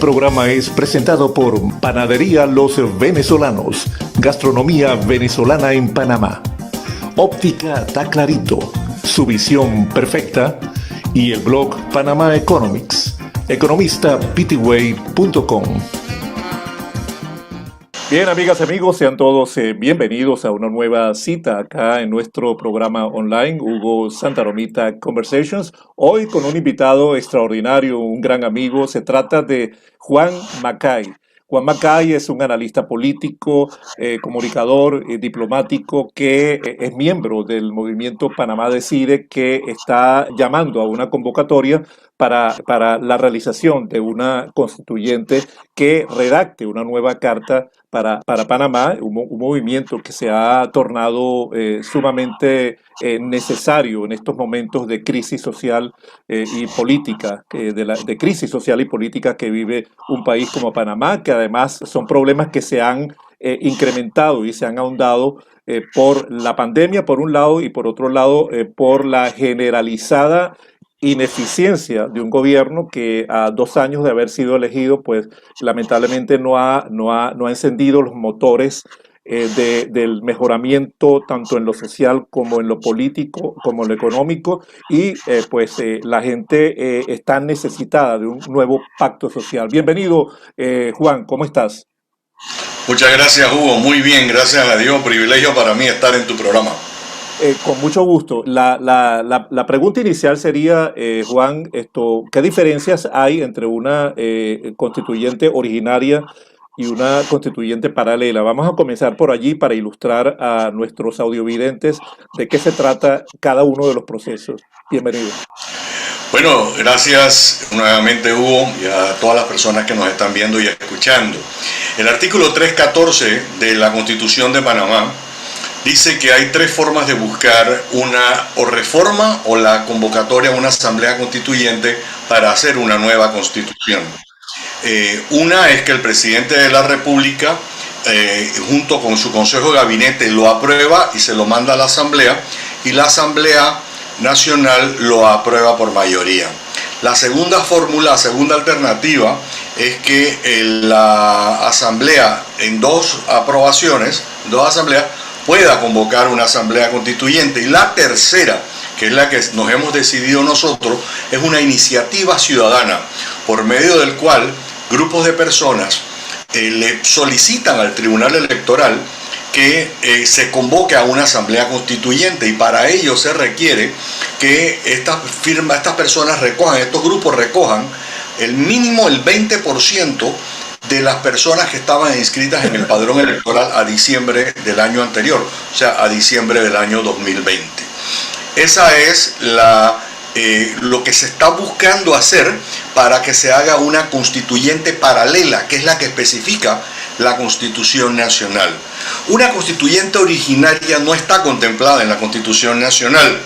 programa es presentado por Panadería Los Venezolanos, gastronomía venezolana en Panamá. Óptica Ta Clarito, su visión perfecta, y el blog Panama Economics, economistaptway.com. Bien, amigas y amigos, sean todos bienvenidos a una nueva cita acá en nuestro programa online, Hugo Santa Romita Conversations. Hoy con un invitado extraordinario, un gran amigo. Se trata de Juan Macay. Juan Macay es un analista político, comunicador, diplomático, que es miembro del movimiento Panamá Decide, que está llamando a una convocatoria para la realización de una constituyente que redacte una nueva carta para Panamá, un movimiento que se ha tornado sumamente necesario en estos momentos de crisis social y política, de crisis social y política que vive un país como Panamá, que además son problemas que se han incrementado y se han ahondado por la pandemia, por un lado, y por otro lado, por la generalizada ineficiencia de un gobierno que a 2 años de haber sido elegido, pues lamentablemente no ha encendido los motores del mejoramiento tanto en lo social como en lo político, como en lo económico, y la gente está necesitada de un nuevo pacto social. Bienvenido, Juan, ¿cómo estás? Muchas gracias, Hugo. Muy bien, gracias a Dios. Privilegio para mí estar en tu programa. Con mucho gusto. La pregunta inicial sería, Juan, ¿qué diferencias hay entre una constituyente originaria y una constituyente paralela? Vamos a comenzar por allí para ilustrar a nuestros audiovidentes de qué se trata cada uno de los procesos. Bienvenido. Bueno, gracias nuevamente, Hugo, y a todas las personas que nos están viendo y escuchando. El artículo 314 de la Constitución de Panamá dice que hay 3 formas de buscar una o reforma o la convocatoria a una asamblea constituyente para hacer una nueva constitución. Una es que el presidente de la República, junto con su Consejo de Gabinete, lo aprueba y se lo manda a la asamblea, y la Asamblea Nacional lo aprueba por mayoría. La segunda fórmula, la segunda alternativa, es que la asamblea, en 2 aprobaciones, 2 asambleas, pueda convocar una asamblea constituyente. Y la tercera, que es la que nos hemos decidido nosotros, es una iniciativa ciudadana por medio del cual grupos de personas le solicitan al Tribunal Electoral que se convoque a una asamblea constituyente, y para ello se requiere que estas personas recojan, estos grupos recojan el mínimo el 20% de las personas que estaban inscritas en el padrón electoral a diciembre del año anterior, o sea, a diciembre del año 2020. Esa es lo que se está buscando hacer para que se haga una constituyente paralela, que es la que especifica la Constitución Nacional. Una constituyente originaria no está contemplada en la Constitución Nacional.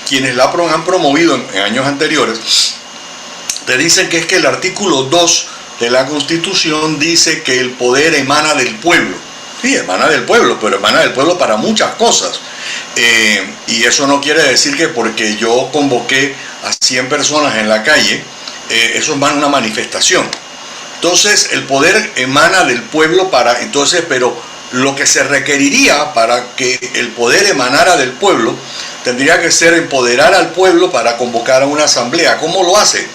Quienes la han promovido en años anteriores te dicen que es que el artículo 2 de la Constitución dice que el poder emana del pueblo. Sí, emana del pueblo, pero emana del pueblo para muchas cosas. Y eso no quiere decir que porque yo convoqué a 100 personas en la calle, eso es una manifestación. Entonces, el poder emana del pueblo pero lo que se requeriría para que el poder emanara del pueblo tendría que ser empoderar al pueblo para convocar a una asamblea. ¿Cómo lo hace?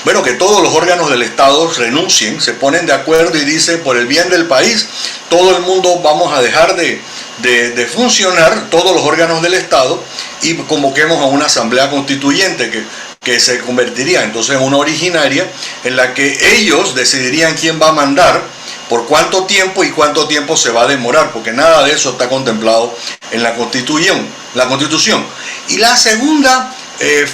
Bueno, que todos los órganos del Estado renuncien, se ponen de acuerdo y dicen, por el bien del país, todo el mundo vamos a dejar de funcionar, todos los órganos del Estado, y convoquemos a una asamblea constituyente que se convertiría entonces en una originaria, en la que ellos decidirían quién va a mandar, por cuánto tiempo y cuánto tiempo se va a demorar, porque nada de eso está contemplado en la Constitución. Y la segunda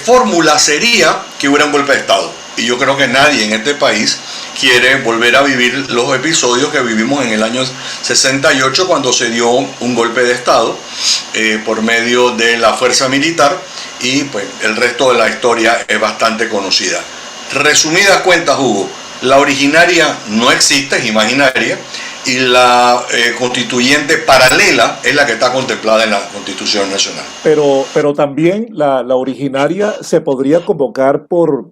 fórmula sería que hubiera un golpe de Estado. Y yo creo que nadie en este país quiere volver a vivir los episodios que vivimos en el año 68, cuando se dio un golpe de Estado por medio de la fuerza militar, y pues el resto de la historia es bastante conocida. Resumidas cuentas, Hugo, la originaria no existe, es imaginaria. y la constituyente paralela es la que está contemplada en la Constitución Nacional. Pero también la originaria se podría convocar por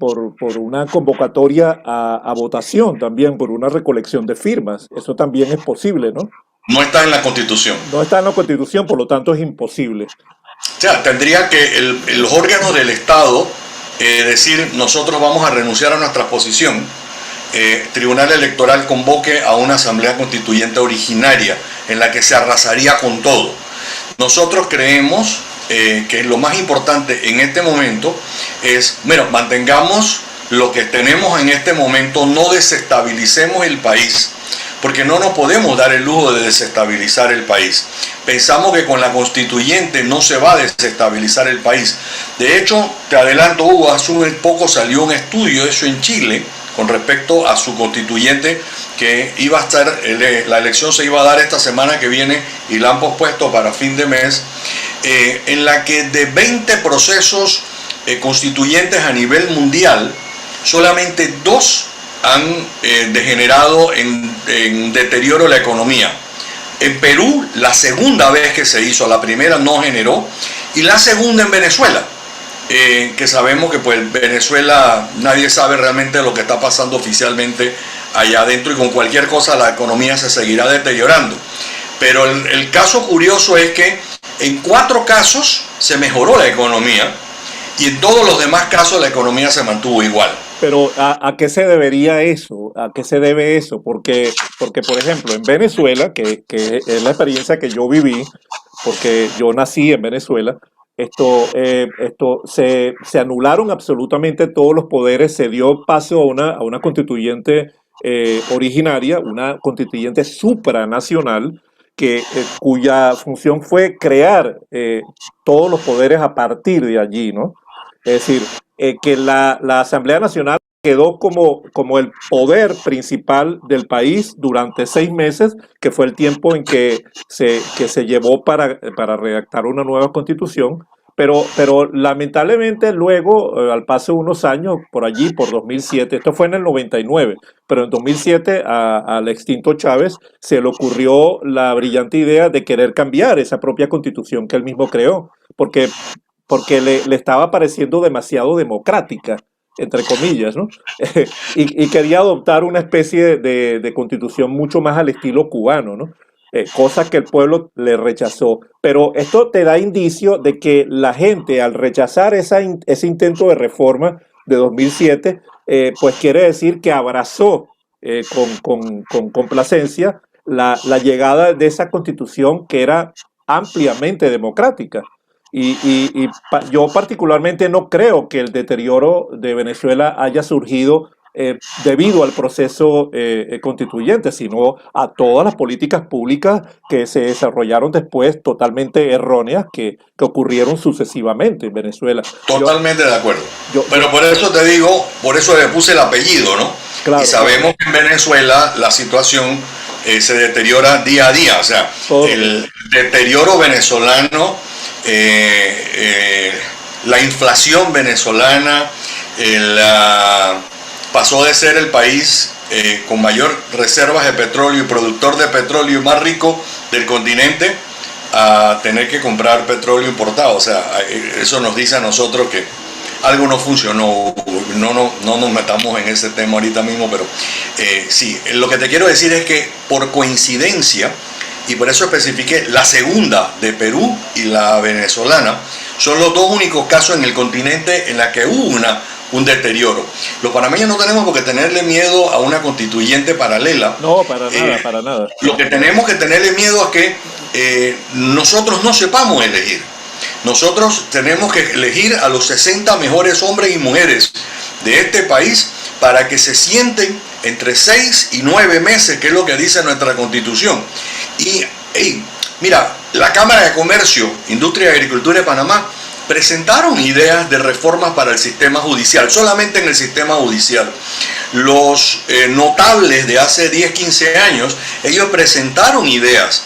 una convocatoria a votación, también por una recolección de firmas. Eso también es posible, ¿no? No está en la Constitución. No está en la Constitución, por lo tanto es imposible. O sea, tendría que los órganos del Estado decir, nosotros vamos a renunciar a nuestra posición. Tribunal Electoral convoque a una asamblea constituyente originaria en la que se arrasaría con todo. Nosotros creemos que lo más importante en este momento es, bueno, mantengamos lo que tenemos en este momento, no desestabilicemos el país, porque no nos podemos dar el lujo de desestabilizar el país. Pensamos que con la constituyente no se va a desestabilizar el país. De hecho, te adelanto, Hugo, hace un poco salió un estudio hecho en Chile con respecto a su constituyente, que iba a estar, la elección se iba a dar esta semana que viene y la han pospuesto para fin de mes, en la que de 20 procesos constituyentes a nivel mundial, solamente 2 han degenerado en deterioro de la economía. En Perú, la segunda vez que se hizo, la primera no generó, y la segunda en Venezuela. Que sabemos que pues Venezuela, nadie sabe realmente lo que está pasando oficialmente allá adentro, y con cualquier cosa la economía se seguirá deteriorando. Pero el caso curioso es que en 4 casos se mejoró la economía y en todos los demás casos la economía se mantuvo igual. Pero ¿a qué se debería eso? ¿A qué se debe eso? Porque por ejemplo, en Venezuela, que es la experiencia que yo viví, porque yo nací en Venezuela, se anularon absolutamente todos los poderes, se dio paso a una constituyente originaria, una constituyente supranacional, cuya función fue crear todos los poderes a partir de allí, ¿no? Es decir, que la Asamblea Nacional quedó como el poder principal del país durante 6 meses, que fue el tiempo en que se llevó para redactar una nueva constitución. Pero lamentablemente luego, al paso de unos años, por allí, por 2007, esto fue en el 99, pero en 2007 al extinto Chávez se le ocurrió la brillante idea de querer cambiar esa propia constitución que él mismo creó, porque le estaba pareciendo demasiado democrática, entre comillas, ¿no? y quería adoptar una especie de constitución mucho más al estilo cubano, ¿no? Cosa que el pueblo le rechazó. Pero esto te da indicio de que la gente, al rechazar ese intento de reforma de 2007, pues quiere decir que abrazó con complacencia la llegada de esa constitución que era ampliamente democrática. Yo particularmente no creo que el deterioro de Venezuela haya surgido debido al proceso constituyente, sino a todas las políticas públicas que se desarrollaron después, totalmente erróneas, que ocurrieron sucesivamente en Venezuela. Totalmente de acuerdo. Pero por eso te digo, por eso le puse el apellido, ¿no? Claro, y sabemos que en Venezuela la situación se deteriora día a día. O sea, el deterioro venezolano, la inflación venezolana, pasó de ser el país con mayor reservas de petróleo y productor de petróleo más rico del continente a tener que comprar petróleo importado. O sea, eso nos dice a nosotros que algo no funcionó. No nos metamos en ese tema ahorita mismo, pero sí, lo que te quiero decir es que por coincidencia, y por eso especifiqué, la segunda de Perú y la venezolana son los 2 únicos casos en el continente en la que hubo un deterioro. Los panameños no tenemos por qué tenerle miedo a una constituyente paralela. No, para nada, para nada. Lo que tenemos que tenerle miedo es que nosotros no sepamos elegir. Nosotros tenemos que elegir a los 60 mejores hombres y mujeres de este país para que se sienten entre 6 y 9 meses, que es lo que dice nuestra Constitución. Y mira, la Cámara de Comercio, Industria y Agricultura de Panamá presentaron ideas de reformas para el sistema judicial, solamente en el sistema judicial. Los notables de hace 10, 15 años, ellos presentaron ideas.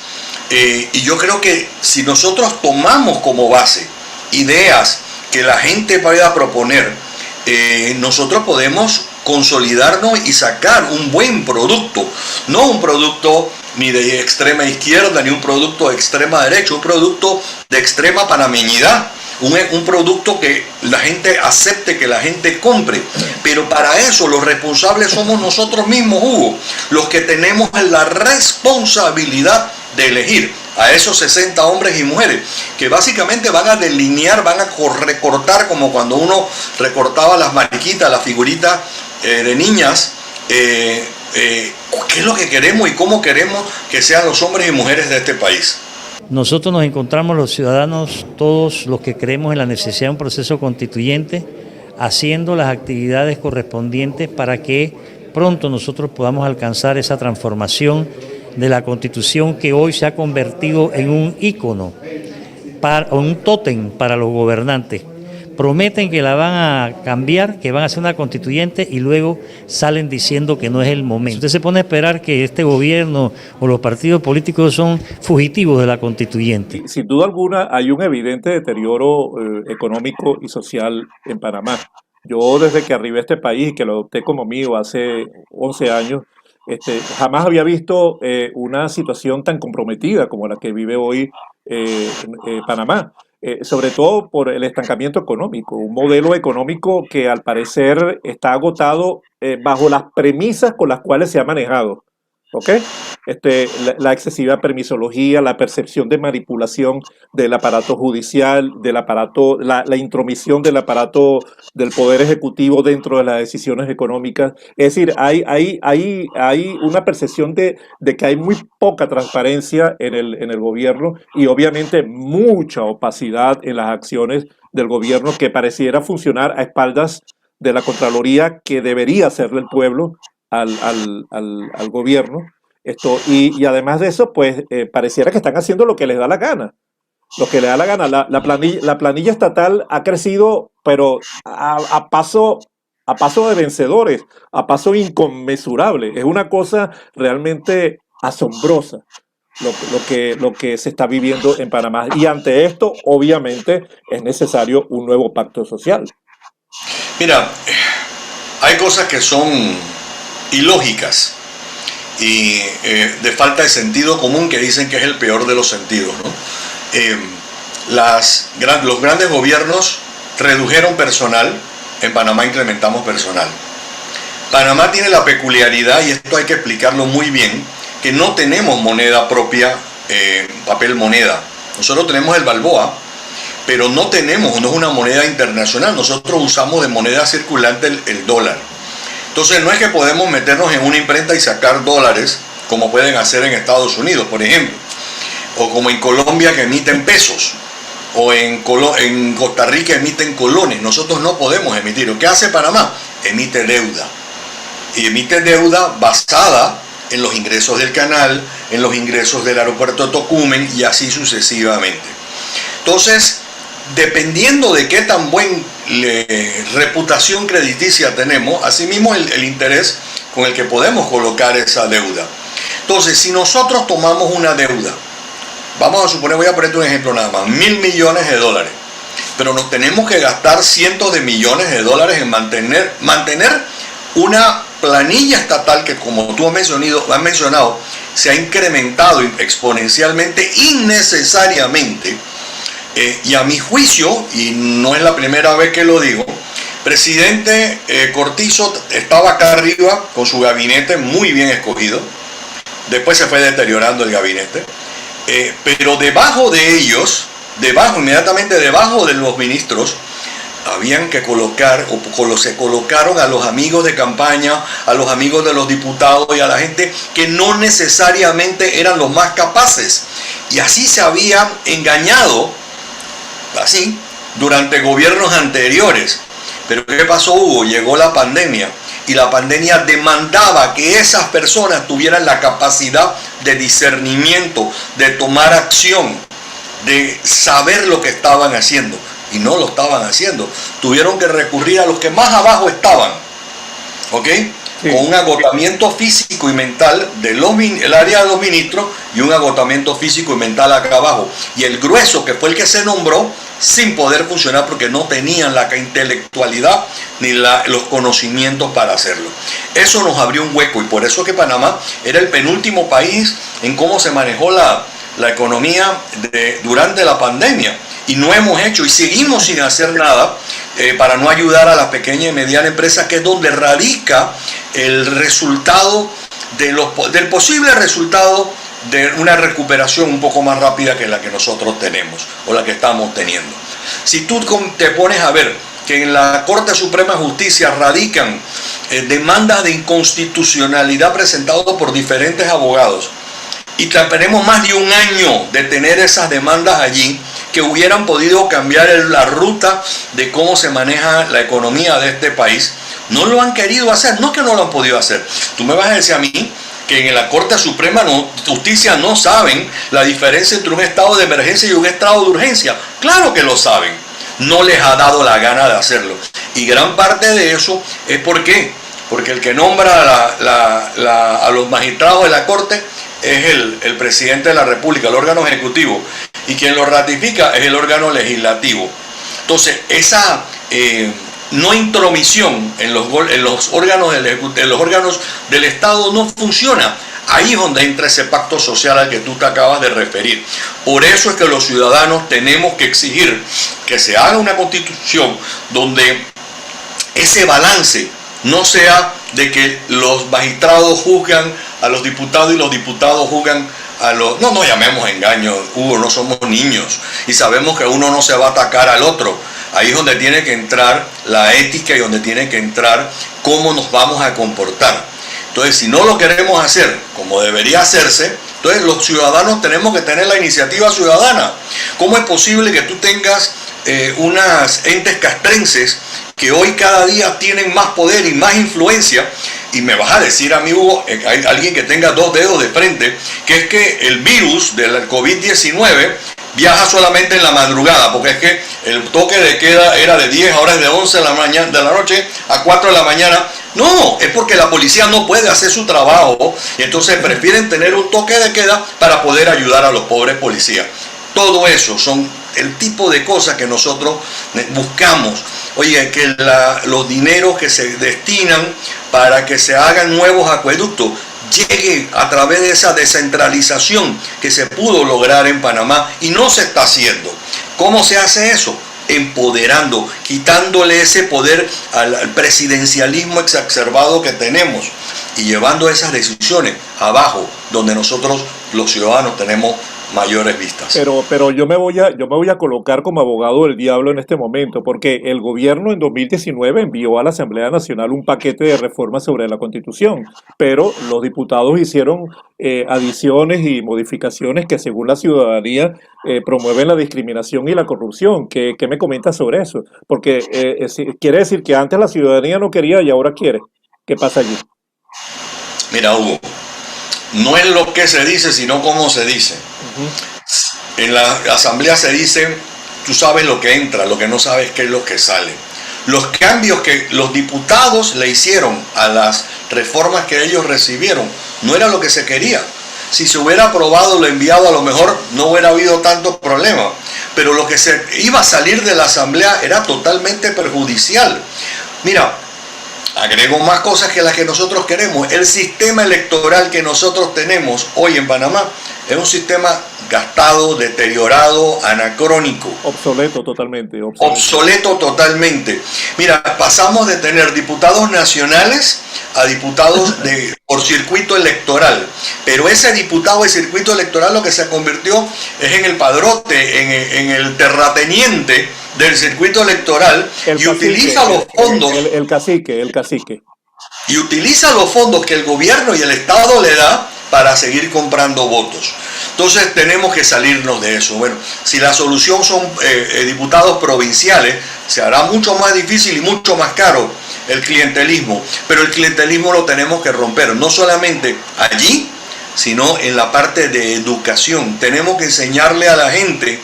Y yo creo que si nosotros tomamos como base ideas que la gente pueda proponer, nosotros podemos consolidarnos y sacar un buen producto, no un producto ni de extrema izquierda, ni un producto de extrema derecha, un producto de extrema panameñidad, un producto que la gente acepte, que la gente compre. Pero para eso los responsables somos nosotros mismos, Hugo, los que tenemos la responsabilidad de elegir a esos 60 hombres y mujeres que básicamente van a delinear, van a recortar, como cuando uno recortaba las mariquitas, las figuritas de niñas, qué es lo que queremos y cómo queremos que sean los hombres y mujeres de este país. Nosotros nos encontramos los ciudadanos, todos los que creemos en la necesidad de un proceso constituyente, haciendo las actividades correspondientes para que pronto nosotros podamos alcanzar esa transformación de la Constitución que hoy se ha convertido en un ícono, un tótem para los gobernantes. Prometen que la van a cambiar, que van a hacer una constituyente y luego salen diciendo que no es el momento. Usted se pone a esperar que este gobierno o los partidos políticos son fugitivos de la constituyente. Sin duda alguna hay un evidente deterioro económico y social en Panamá. Yo desde que arribé a este país y que lo adopté como mío hace 11 años, jamás había visto una situación tan comprometida como la que vive hoy Panamá. Sobre todo por el estancamiento económico, un modelo económico que al parecer está agotado bajo las premisas con las cuales se ha manejado. ¿Ok? La excesiva permisología, la percepción de manipulación del aparato judicial, del aparato, la intromisión del aparato del Poder Ejecutivo dentro de las decisiones económicas. Es decir, hay una percepción de que hay muy poca transparencia en el gobierno y obviamente mucha opacidad en las acciones del gobierno que pareciera funcionar a espaldas de la Contraloría que debería hacerle el pueblo al gobierno. Y además de eso, pues pareciera que están haciendo lo que les da la gana. Lo que les da la gana. La planilla estatal ha crecido, pero a paso de vencedores, a paso inconmensurable. Es una cosa realmente asombrosa lo que se está viviendo en Panamá. Y ante esto, obviamente, es necesario un nuevo pacto social. Mira, hay cosas que son ilógicas y de falta de sentido común que dicen que es el peor de los sentidos, ¿no? Los grandes gobiernos redujeron personal, en Panamá incrementamos personal. Panamá tiene la peculiaridad, y esto hay que explicarlo muy bien, que no tenemos moneda propia, papel moneda. Nosotros tenemos el Balboa, pero no es una moneda internacional. Nosotros usamos de moneda circulante el dólar. Entonces no es que podemos meternos en una imprenta y sacar dólares como pueden hacer en Estados Unidos, por ejemplo, o como en Colombia que emiten pesos, o en Costa Rica emiten colones. Nosotros no podemos emitir. ¿Qué hace Panamá? Emite deuda. Y emite deuda basada en los ingresos del canal, en los ingresos del aeropuerto de Tocumen y así sucesivamente. Entonces, dependiendo de qué tan buena reputación crediticia tenemos, asimismo el interés con el que podemos colocar esa deuda. Entonces, si nosotros tomamos una deuda, vamos a suponer, voy a ponerte un ejemplo nada más, $1.000 millones, pero nos tenemos que gastar cientos de millones de dólares en mantener una planilla estatal que, como tú has mencionado, se ha incrementado exponencialmente, innecesariamente. Y a mi juicio, y no es la primera vez que lo digo, presidente Cortizo estaba acá arriba con su gabinete muy bien escogido. Después se fue deteriorando el gabinete. Pero debajo de ellos, inmediatamente debajo de los ministros, habían que colocar, se colocaron a los amigos de campaña, a los amigos de los diputados y a la gente que no necesariamente eran los más capaces. Y así se habían engañado, así, durante gobiernos anteriores. Pero ¿qué pasó, Hugo? Llegó la pandemia y la pandemia demandaba que esas personas tuvieran la capacidad de discernimiento, de tomar acción, de saber lo que estaban haciendo. Y no lo estaban haciendo. Tuvieron que recurrir a los que más abajo estaban. ¿Ok? Sí. con un agotamiento físico y mental el área de los ministros y un agotamiento físico y mental acá abajo. Y el grueso, que fue el que se nombró, sin poder funcionar porque no tenían la intelectualidad ni los conocimientos para hacerlo. Eso nos abrió un hueco y por eso que Panamá era el penúltimo país en cómo se manejó la economía durante la pandemia. Y no hemos hecho y seguimos sin hacer nada para no ayudar a las pequeñas y medianas empresas, que es donde radica el resultado del posible resultado de una recuperación un poco más rápida que la que nosotros tenemos o la que estamos teniendo. Si tú te pones a ver que en la Corte Suprema de Justicia radican demandas de inconstitucionalidad presentadas por diferentes abogados, y tenemos más de un año de tener esas demandas allí, que hubieran podido cambiar la ruta de cómo se maneja la economía de este país, no lo han querido hacer. No es que no lo han podido hacer. Tú me vas a decir a mí que en la Corte Suprema de Justicia no saben la diferencia entre un estado de emergencia y un estado de urgencia. Claro que lo saben. No les ha dado la gana de hacerlo. Y gran parte de eso es porque el que nombra a los magistrados de la Corte es el presidente de la República, el órgano ejecutivo, y quien lo ratifica es el órgano legislativo. Entonces, esa no intromisión en los órganos del Estado no funciona. Ahí es donde entra ese pacto social al que tú te acabas de referir. Por eso es que los ciudadanos tenemos que exigir que se haga una constitución donde ese balance no sea de que los magistrados juzgan a los diputados y los diputados juzgan a los... No llamemos engaño, Hugo, no somos niños y sabemos que uno no se va a atacar al otro. Ahí es donde tiene que entrar la ética y donde tiene que entrar cómo nos vamos a comportar. Entonces, si no lo queremos hacer como debería hacerse, entonces los ciudadanos tenemos que tener la iniciativa ciudadana. ¿Cómo es posible que tú tengas unas entes castrenses que hoy cada día tienen más poder y más influencia? Y me vas a decir a mí, Hugo, hay alguien que tenga dos dedos de frente, que es que el virus del COVID-19 viaja solamente en la madrugada, porque es que el toque de queda era de 10, ahora es de 11 de la noche a 4 de la mañana. No, es porque la policía no puede hacer su trabajo y entonces prefieren tener un toque de queda para poder ayudar a los pobres policías. Todo eso son el tipo de cosas que nosotros buscamos. Oye, que los dineros que se destinan para que se hagan nuevos acueductos llegue a través de esa descentralización que se pudo lograr en Panamá y no se está haciendo. ¿Cómo se hace eso? Empoderando, quitándole ese poder al presidencialismo exacerbado que tenemos y llevando esas decisiones abajo, donde nosotros los ciudadanos tenemos mayores vistas. Pero yo me voy a colocar como abogado del diablo en este momento, porque el gobierno en 2019 envió a la Asamblea Nacional un paquete de reformas sobre la Constitución, pero los diputados hicieron adiciones y modificaciones que, según la ciudadanía, promueven la discriminación y la corrupción. ¿Qué me comentas sobre eso? Porque quiere decir que antes la ciudadanía no quería y ahora quiere. ¿Qué pasa allí? Mira, Hugo, no es lo que se dice, sino cómo se dice. En la asamblea se dice, tú sabes lo que entra, lo que no sabes qué es lo que sale. Los cambios que los diputados le hicieron a las reformas que ellos recibieron no era lo que se quería. Si se hubiera aprobado lo enviado, a lo mejor no hubiera habido tanto problema. Pero lo que se iba a salir de la asamblea era totalmente perjudicial. Mira, agrego más cosas que las que nosotros queremos. El sistema electoral que nosotros tenemos hoy en Panamá es un sistema gastado, deteriorado, anacrónico. Obsoleto totalmente. Obsoleto totalmente. Mira, pasamos de tener diputados nacionales a diputados por circuito electoral. Pero ese diputado de circuito electoral lo que se convirtió es en el padrote, en el terrateniente del circuito electoral y utiliza los fondos. El cacique. Y utiliza los fondos que el gobierno y el Estado le da para seguir comprando votos. Entonces tenemos que salirnos de eso. Bueno, si la solución son diputados provinciales, se hará mucho más difícil y mucho más caro el clientelismo. Pero el clientelismo lo tenemos que romper, no solamente allí, sino en la parte de educación. Tenemos que enseñarle a la gente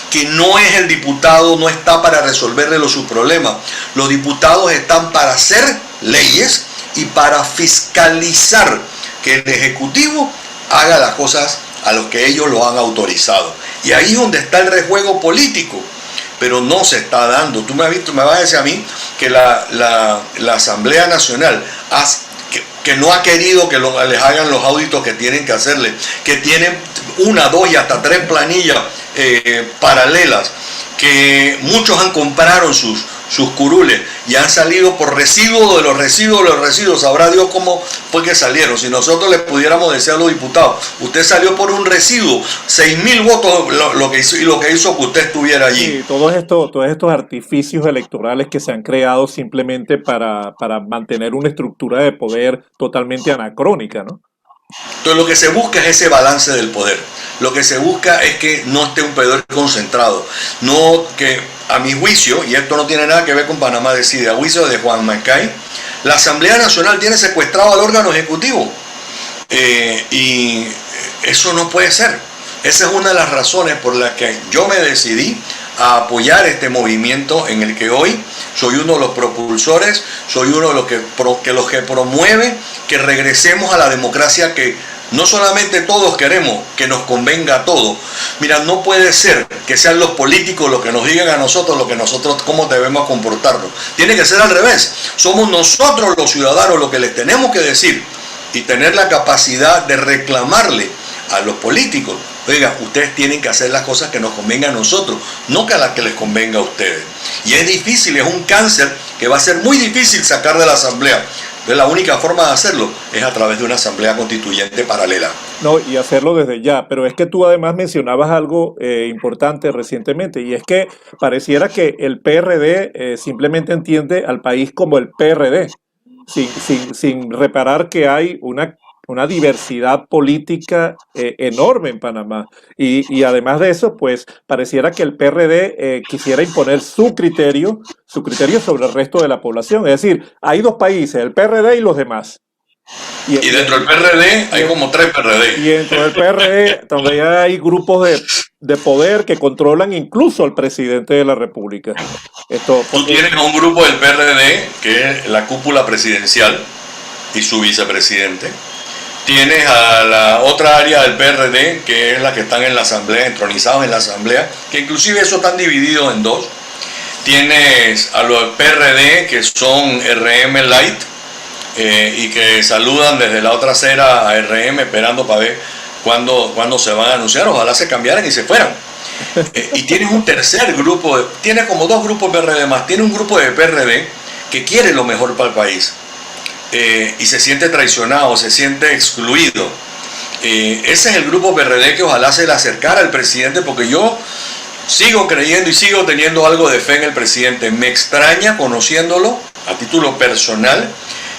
que no es el diputado, no está para resolverle sus problemas. Los diputados están para hacer leyes y para fiscalizar que el Ejecutivo haga las cosas a los que ellos lo han autorizado. Y ahí es donde está el rejuego político, pero no se está dando. Tú me vas a decir a mí que la Asamblea Nacional que no ha querido que les hagan los auditos que tienen que hacerle, que tienen 1, 2 y hasta 3 planillas paralelas, que muchos han comprado sus curules y han salido por residuos de los residuos. Sabrá Dios cómo fue que salieron. Si nosotros les pudiéramos decir a los diputados, usted salió por un residuo, 6.000 votos lo que hizo que usted estuviera allí. Sí, todos estos artificios electorales que se han creado simplemente para mantener una estructura de poder totalmente anacrónica, ¿no? Entonces lo que se busca es ese balance del poder. Lo que se busca es que no esté un poder concentrado. No que, a mi juicio, y esto no tiene nada que ver con Panamá Decide, a juicio de Juan Mackay, la Asamblea Nacional tiene secuestrado al órgano ejecutivo. Y eso no puede ser. Esa es una de las razones por las que yo me decidí a apoyar este movimiento en el que hoy soy uno de los propulsores, soy uno de los que promueve que regresemos a la democracia que no solamente todos queremos, que nos convenga a todos. Mira, no puede ser que sean los políticos los que nos digan a nosotros cómo debemos comportarnos. Tiene que ser al revés. Somos nosotros los ciudadanos los que les tenemos que decir y tener la capacidad de reclamarle a los políticos. Oiga, ustedes tienen que hacer las cosas que nos convengan a nosotros, no que a las que les convenga a ustedes. Y es difícil, es un cáncer que va a ser muy difícil sacar de la Asamblea. Entonces la única forma de hacerlo es a través de una Asamblea Constituyente paralela. No, y hacerlo desde ya. Pero es que tú además mencionabas algo importante recientemente, y es que pareciera que el PRD simplemente entiende al país como el PRD, sin reparar que hay una diversidad política enorme en Panamá. Y además de eso, pues pareciera que el PRD quisiera imponer su criterio sobre el resto de la población. Es decir, hay 2 países, el PRD y los demás. Y dentro del PRD hay como 3 PRD. Y dentro del PRD también hay grupos de poder que controlan incluso al presidente de la República. Tú tienes un grupo del PRD que es la cúpula presidencial y su vicepresidente. Tienes a la otra área del PRD, que es la que están en la Asamblea, entronizados en la Asamblea, que inclusive eso están divididos en 2. Tienes a los PRD, que son RM Light, y que saludan desde la otra acera a RM esperando para ver cuándo se van a anunciar. Ojalá se cambiaran y se fueran. Y tienes un tercer grupo, tienes como 2 grupos PRD más. Tiene un grupo de PRD que quiere lo mejor para el país. Y se siente traicionado, se siente excluido. Ese es el grupo PRD que ojalá se le acercara al presidente, porque yo sigo creyendo y sigo teniendo algo de fe en el presidente. Me extraña, conociéndolo a título personal,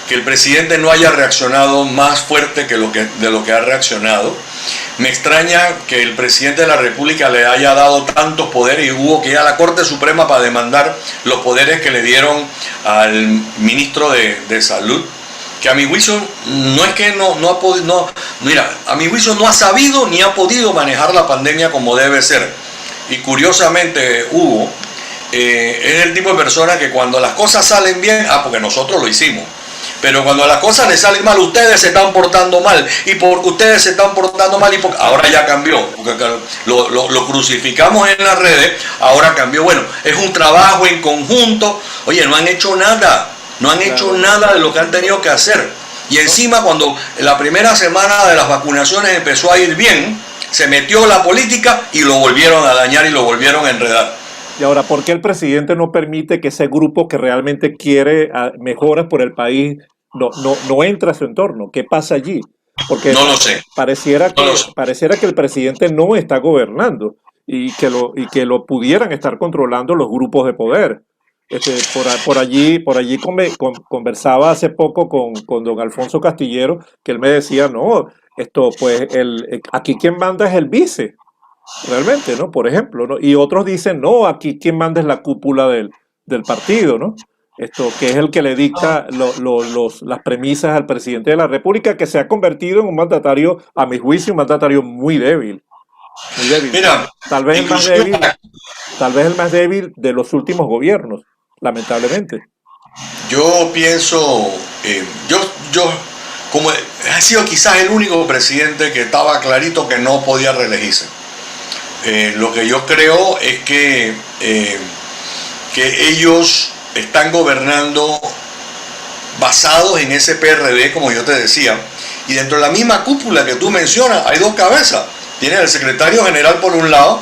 que el presidente no haya reaccionado más fuerte de lo que ha reaccionado. Me extraña que el presidente de la República le haya dado tantos poderes y hubo que ir a la Corte Suprema para demandar los poderes que le dieron al ministro de Salud, que a mi juicio no es que no ha podido, mira, a mi juicio no ha sabido ni ha podido manejar la pandemia como debe ser. Y curiosamente, Hugo, es el tipo de persona que cuando las cosas salen bien, porque nosotros lo hicimos, pero cuando las cosas les salen mal, ustedes se están portando mal, y porque ustedes se están portando mal, y porque ahora ya cambió, porque lo crucificamos en las redes, ahora cambió. Bueno, es un trabajo en conjunto. Oye, no han hecho nada de lo que han tenido que hacer. Y encima, cuando la primera semana de las vacunaciones empezó a ir bien, se metió la política y lo volvieron a dañar y lo volvieron a enredar. Y ahora, ¿por qué el presidente no permite que ese grupo que realmente quiere mejoras por el país no entre a su entorno? ¿Qué pasa allí? Porque no lo sé. Pareciera que el presidente no está gobernando y que lo pudieran estar controlando los grupos de poder. Por allí conversaba hace poco con don Alfonso Castillero, que él me decía, no, pues aquí quien manda es el vice. Realmente, ¿no? Por ejemplo, ¿no? Y otros dicen, no, aquí quien manda es la cúpula del partido, ¿no? Que es el que le dicta las premisas al presidente de la República, que se ha convertido en un mandatario, a mi juicio, un mandatario muy débil. Muy débil. Mira, tal vez el más débil de los últimos gobiernos, lamentablemente. Yo pienso, yo como ha sido quizás el único presidente que estaba clarito que no podía reelegirse. Lo que yo creo es que ellos están gobernando basados en ese PRD, como yo te decía, y dentro de la misma cúpula que tú mencionas hay dos cabezas. Tienes al secretario general por un lado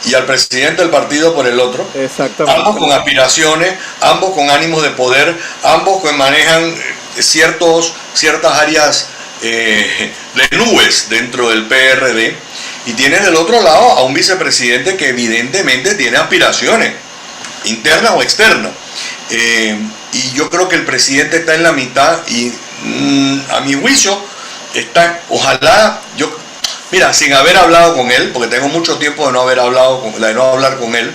y al presidente del partido por el otro. Exactamente. Ambos con aspiraciones, ambos con ánimos de poder, ambos que manejan ciertas áreas de nubes dentro del PRD. Y tienes del otro lado a un vicepresidente que evidentemente tiene aspiraciones, internas o externas. Y yo creo que el presidente está en la mitad y a mi juicio está, ojalá, mira, sin haber hablado con él, porque tengo mucho tiempo de no hablar con él,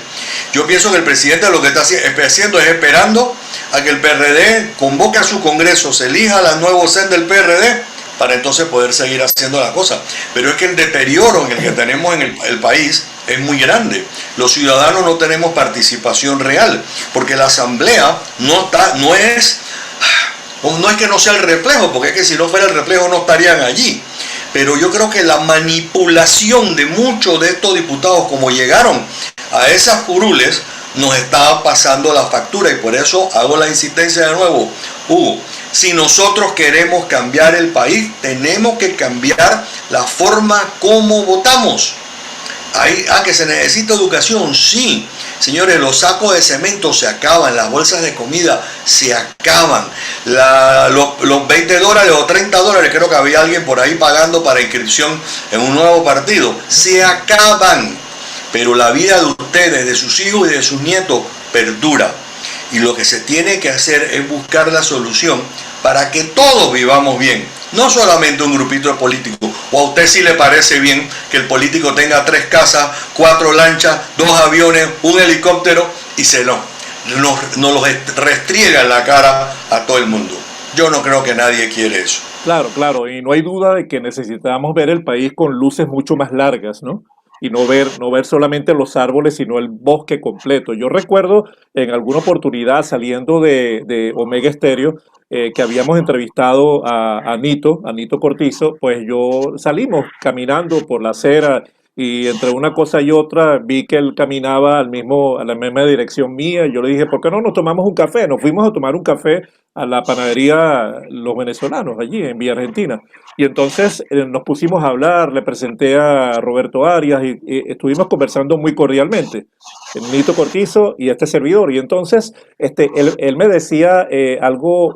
yo pienso que el presidente lo que está haciendo es esperando a que el PRD convoque a su congreso, se elija la nueva CEN del PRD, para entonces poder seguir haciendo las cosas. Pero es que el deterioro en el que tenemos en el país es muy grande. Los ciudadanos no tenemos participación real, porque la asamblea no es que no sea el reflejo, porque es que si no fuera el reflejo no estarían allí. Pero yo creo que la manipulación de muchos de estos diputados, como llegaron a esas curules, nos está pasando la factura, y por eso hago la insistencia de nuevo, Hugo. Si nosotros queremos cambiar el país, tenemos que cambiar la forma como votamos. Que se necesita educación, sí. Señores, los sacos de cemento se acaban, las bolsas de comida se acaban, los $20 o $30, creo que había alguien por ahí pagando para inscripción en un nuevo partido, se acaban. Pero la vida de ustedes, de sus hijos y de sus nietos, perdura. Y lo que se tiene que hacer es buscar la solución para que todos vivamos bien. No solamente un grupito de políticos. O a usted sí le parece bien que el político tenga 3 casas, 4 lanchas, 2 aviones, un helicóptero y nos los restriega en la cara a todo el mundo. Yo no creo que nadie quiere eso. Claro, y no hay duda de que necesitamos ver el país con luces mucho más largas, ¿no? Y no ver solamente los árboles, sino el bosque completo. Yo recuerdo en alguna oportunidad saliendo de Omega Estéreo, que habíamos entrevistado a Nito Cortizo, pues salimos caminando por la acera y entre una cosa y otra vi que él caminaba a la misma dirección mía. Y yo le dije, ¿por qué no nos tomamos un café? Nos fuimos a tomar un café a la panadería Los Venezolanos, allí en Villa Argentina. Y entonces nos pusimos a hablar, le presenté a Roberto Arias y estuvimos conversando muy cordialmente, Nito Cortizo y este servidor. Y entonces él me decía algo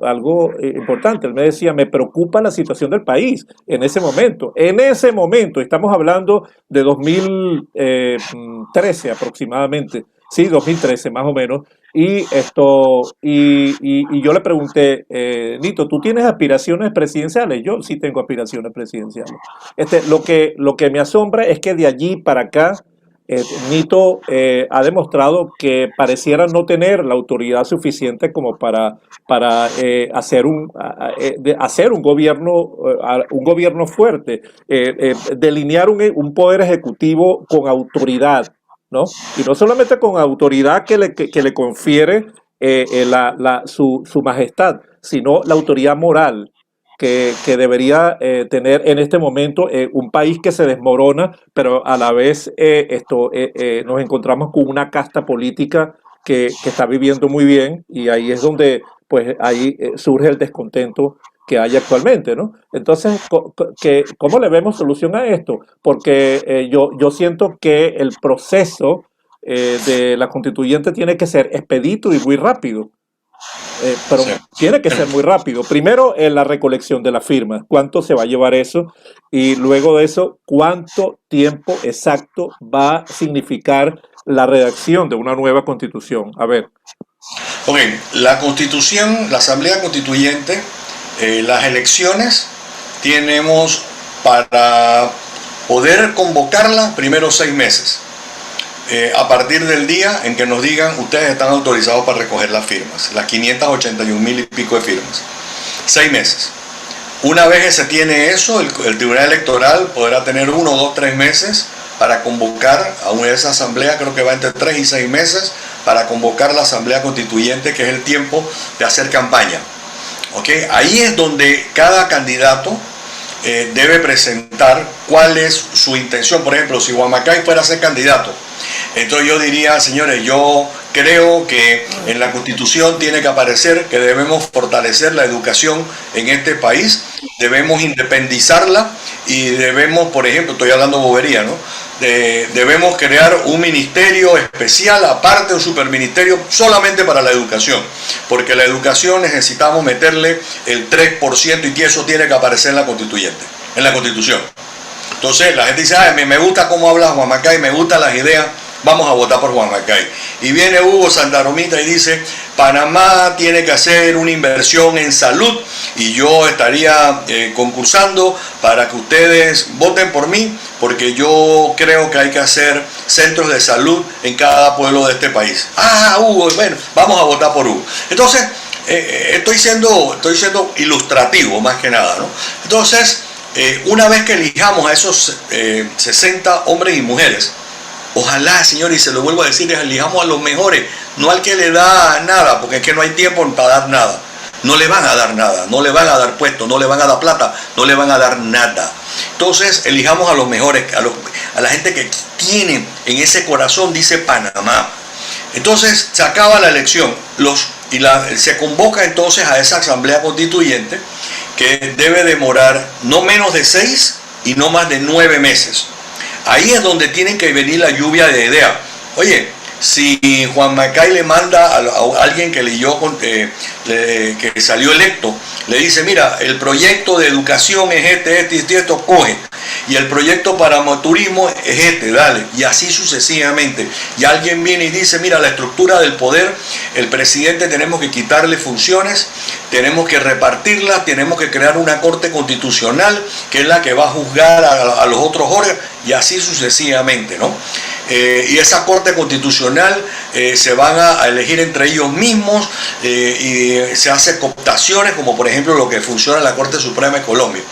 importante. Él me decía, me preocupa la situación del país en ese momento. Estamos hablando de 2013 aproximadamente. Sí, 2013 más o menos. Y yo le pregunté, Nito, ¿tú tienes aspiraciones presidenciales? Yo sí tengo aspiraciones presidenciales. Lo que me asombra es que de allí para acá, Nito ha demostrado que pareciera no tener la autoridad suficiente como para hacer un gobierno fuerte, delinear un poder ejecutivo con autoridad, ¿no? Y no solamente con autoridad que le confiere su majestad, sino la autoridad moral que debería tener en este momento un país que se desmorona, pero a la vez nos encontramos con una casta política que está viviendo muy bien, y ahí es donde pues ahí surge el descontento que hay actualmente, ¿no? Entonces, ¿cómo le vemos solución a esto? Porque yo siento que el proceso de la constituyente tiene que ser expedito y muy rápido. Pero Sí. tiene que ser muy rápido. Primero, la recolección de las firmas. ¿Cuánto se va a llevar eso? Y luego de eso, ¿cuánto tiempo exacto va a significar la redacción de una nueva constitución? A ver. Ok, la constitución, la asamblea constituyente, las elecciones, tenemos para poder convocarla primero 6 meses. A partir del día en que nos digan, ustedes están autorizados para recoger las firmas, las 581,000 y pico de firmas. 6 meses. Una vez que se tiene eso, el Tribunal Electoral podrá tener 1, 2, 3 meses para convocar a esa asamblea, creo que va entre 3 y 6 meses, para convocar la Asamblea Constituyente, que es el tiempo de hacer campaña. ¿Okay? Ahí es donde cada candidato debe presentar cuál es su intención. Por ejemplo, si Huamacay fuera a ser candidato, entonces yo diría, señores, yo creo que en la Constitución tiene que aparecer que debemos fortalecer la educación en este país, debemos independizarla y debemos, por ejemplo, estoy hablando bobería, ¿no? Debemos crear un ministerio especial, aparte un superministerio solamente para la educación, porque la educación necesitamos meterle el 3% y eso tiene que aparecer en la Constitución. Entonces la gente dice, ay, me gusta cómo habla Huamacay, me gustan las ideas, vamos a votar por Huamacay. Y viene Hugo Santaromita y dice, Panamá tiene que hacer una inversión en salud y yo estaría concursando para que ustedes voten por mí, porque yo creo que hay que hacer centros de salud en cada pueblo de este país. Ah, Hugo, bueno, vamos a votar por Hugo. Entonces, estoy siendo ilustrativo más que nada, ¿no? Entonces, una vez que elijamos a esos 60 hombres y mujeres, ojalá, señor, y se lo vuelvo a decir, elijamos a los mejores, no al que le da nada, porque es que no hay tiempo para dar nada. No le van a dar nada, no le van a dar puesto, no le van a dar plata, no le van a dar nada. Entonces, elijamos a los mejores, a la gente que tiene en ese corazón, dice Panamá. Entonces, se acaba la elección se convoca entonces a esa Asamblea Constituyente que debe demorar no menos de 6 y no más de 9 meses. Ahí es donde tienen que venir la lluvia de ideas. Oye, si Huamacay le manda a alguien que leyó, que salió electo, le dice, mira, el proyecto de educación es esto, coge. Y el proyecto para turismo es dale. Y así sucesivamente. Y alguien viene y dice, mira, la estructura del poder, el presidente tenemos que quitarle funciones, tenemos que repartirlas, tenemos que crear una corte constitucional, que es la que va a juzgar a los otros órganos, y así sucesivamente, ¿no? Y esa corte constitucional se van a elegir entre ellos mismos y se hace cooptaciones, como por ejemplo lo que funciona en la Corte Suprema de Colombia.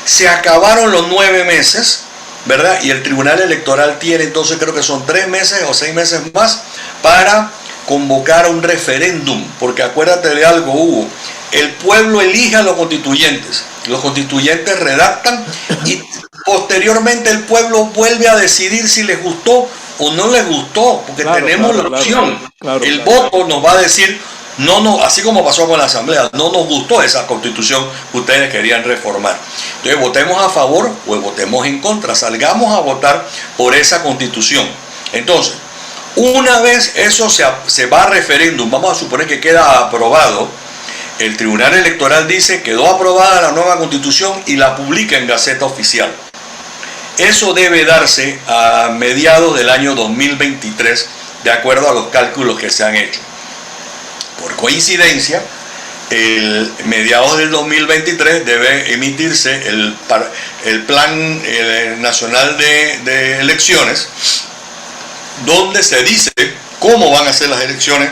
Se acabaron los 9 meses, ¿verdad? Y el Tribunal Electoral tiene entonces, creo que son 3 meses o 6 meses más para convocar un referéndum, porque acuérdate de algo, Hugo, el pueblo elige a los constituyentes redactan y posteriormente el pueblo vuelve a decidir si les gustó o no les gustó, porque tenemos la opción. El voto nos va a decir, no, así como pasó con la Asamblea, no nos gustó esa Constitución que ustedes querían reformar. Entonces votemos a favor o votemos en contra, salgamos a votar por esa Constitución. Entonces, una vez eso se va a referéndum, vamos a suponer que queda aprobado, el Tribunal Electoral dice, quedó aprobada la nueva Constitución y la publica en Gaceta Oficial. Eso debe darse a mediados del año 2023, de acuerdo a los cálculos que se han hecho. Por coincidencia, el mediados del 2023 debe emitirse el Plan Nacional de Elecciones, donde se dice cómo van a ser las elecciones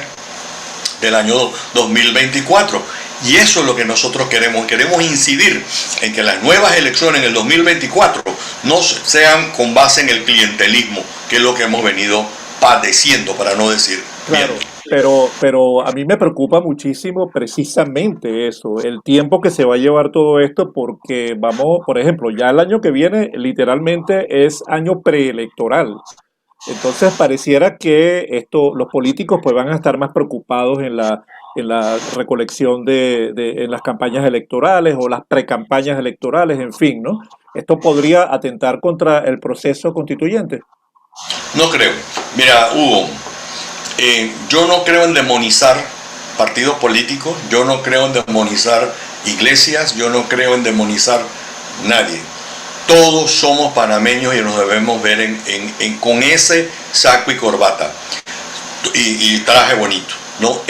del año 2024. Y eso es lo que nosotros queremos. Queremos incidir en que las nuevas elecciones en el 2024 no sean con base en el clientelismo, que es lo que hemos venido padeciendo, para no decir claro, pero a mí me preocupa muchísimo precisamente eso, el tiempo que se va a llevar todo esto, porque vamos, por ejemplo, ya el año que viene literalmente es año preelectoral. Entonces pareciera que los políticos pues van a estar más preocupados en la recolección en las campañas electorales o las precampañas electorales, en fin, ¿no? Esto podría atentar contra el proceso constituyente. No creo. Mira, Hugo, yo no creo en demonizar partidos políticos, yo no creo en demonizar iglesias, yo no creo en demonizar nadie. Todos somos panameños y nos debemos ver con ese saco y corbata y traje bonito, ¿no?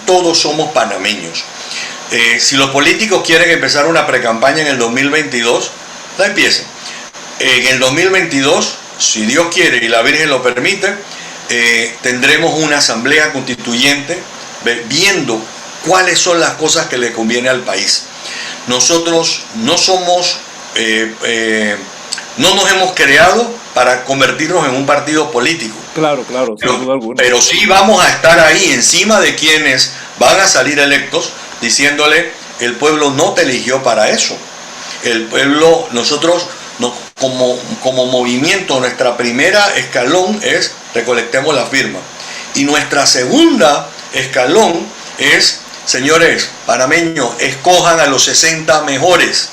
Todos somos panameños. Si los políticos quieren empezar una precampaña en el 2022, la empiecen. En el 2022, si Dios quiere y la Virgen lo permite, tendremos una asamblea constituyente viendo cuáles son las cosas que le conviene al país. Nosotros no somos... no nos hemos creado para convertirnos en un partido político. Claro, claro, sin duda alguna. Pero sí vamos a estar ahí encima de quienes van a salir electos diciéndole: el pueblo no te eligió para eso. El pueblo, nosotros como movimiento, nuestra primera escalón es recolectemos la firma. Y nuestra segunda escalón es: señores panameños, escojan a los 60 mejores.